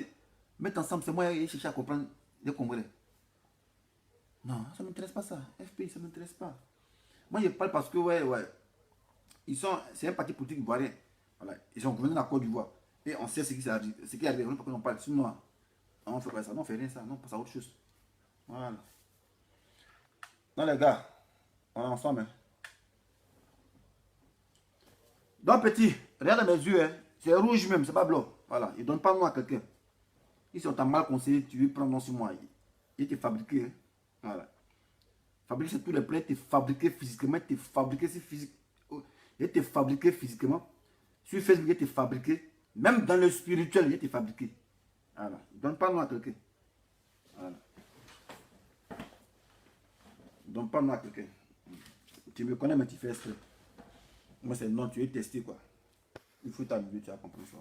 mettre ensemble. C'est moi qui cherche à comprendre le congrès. Non, ça ne m'intéresse pas ça. FPI, ça ne m'intéresse pas. Moi, je parle parce que, ouais. C'est un parti politique ivoirien. Voilà. Ils ont gouverné la Côte d'Ivoire. Et on sait ce qui arrive. On ne parle. Sinon, on ne fait pas ça. Non, on ne fait rien ça. Non, on passe à autre chose. Voilà. Non, les gars, on est ensemble. Hein. Donc, petit, regarde mes yeux. Hein. C'est rouge même, c'est pas blanc. Voilà. Ils ne donnent pas nom à quelqu'un. Si on t'a mal conseillé, tu veux prendre nom sur moi. Il était fabriqué. Hein. Voilà. Fabriqué sur tous les plans, il était fabriqué physiquement, il était fabriqué sur physique. Il était fabriqué physiquement. Sur Facebook, il était fabriqué. Même dans le spirituel, il était fabriqué. Voilà. Il ne donne pas nom à quelqu'un. Voilà. Il ne donne pas nom à quelqu'un. Tu me connais, mais tu fais exprès. Moi, c'est non, tu es testé, quoi. Il faut t'amuser, tu as compris ça.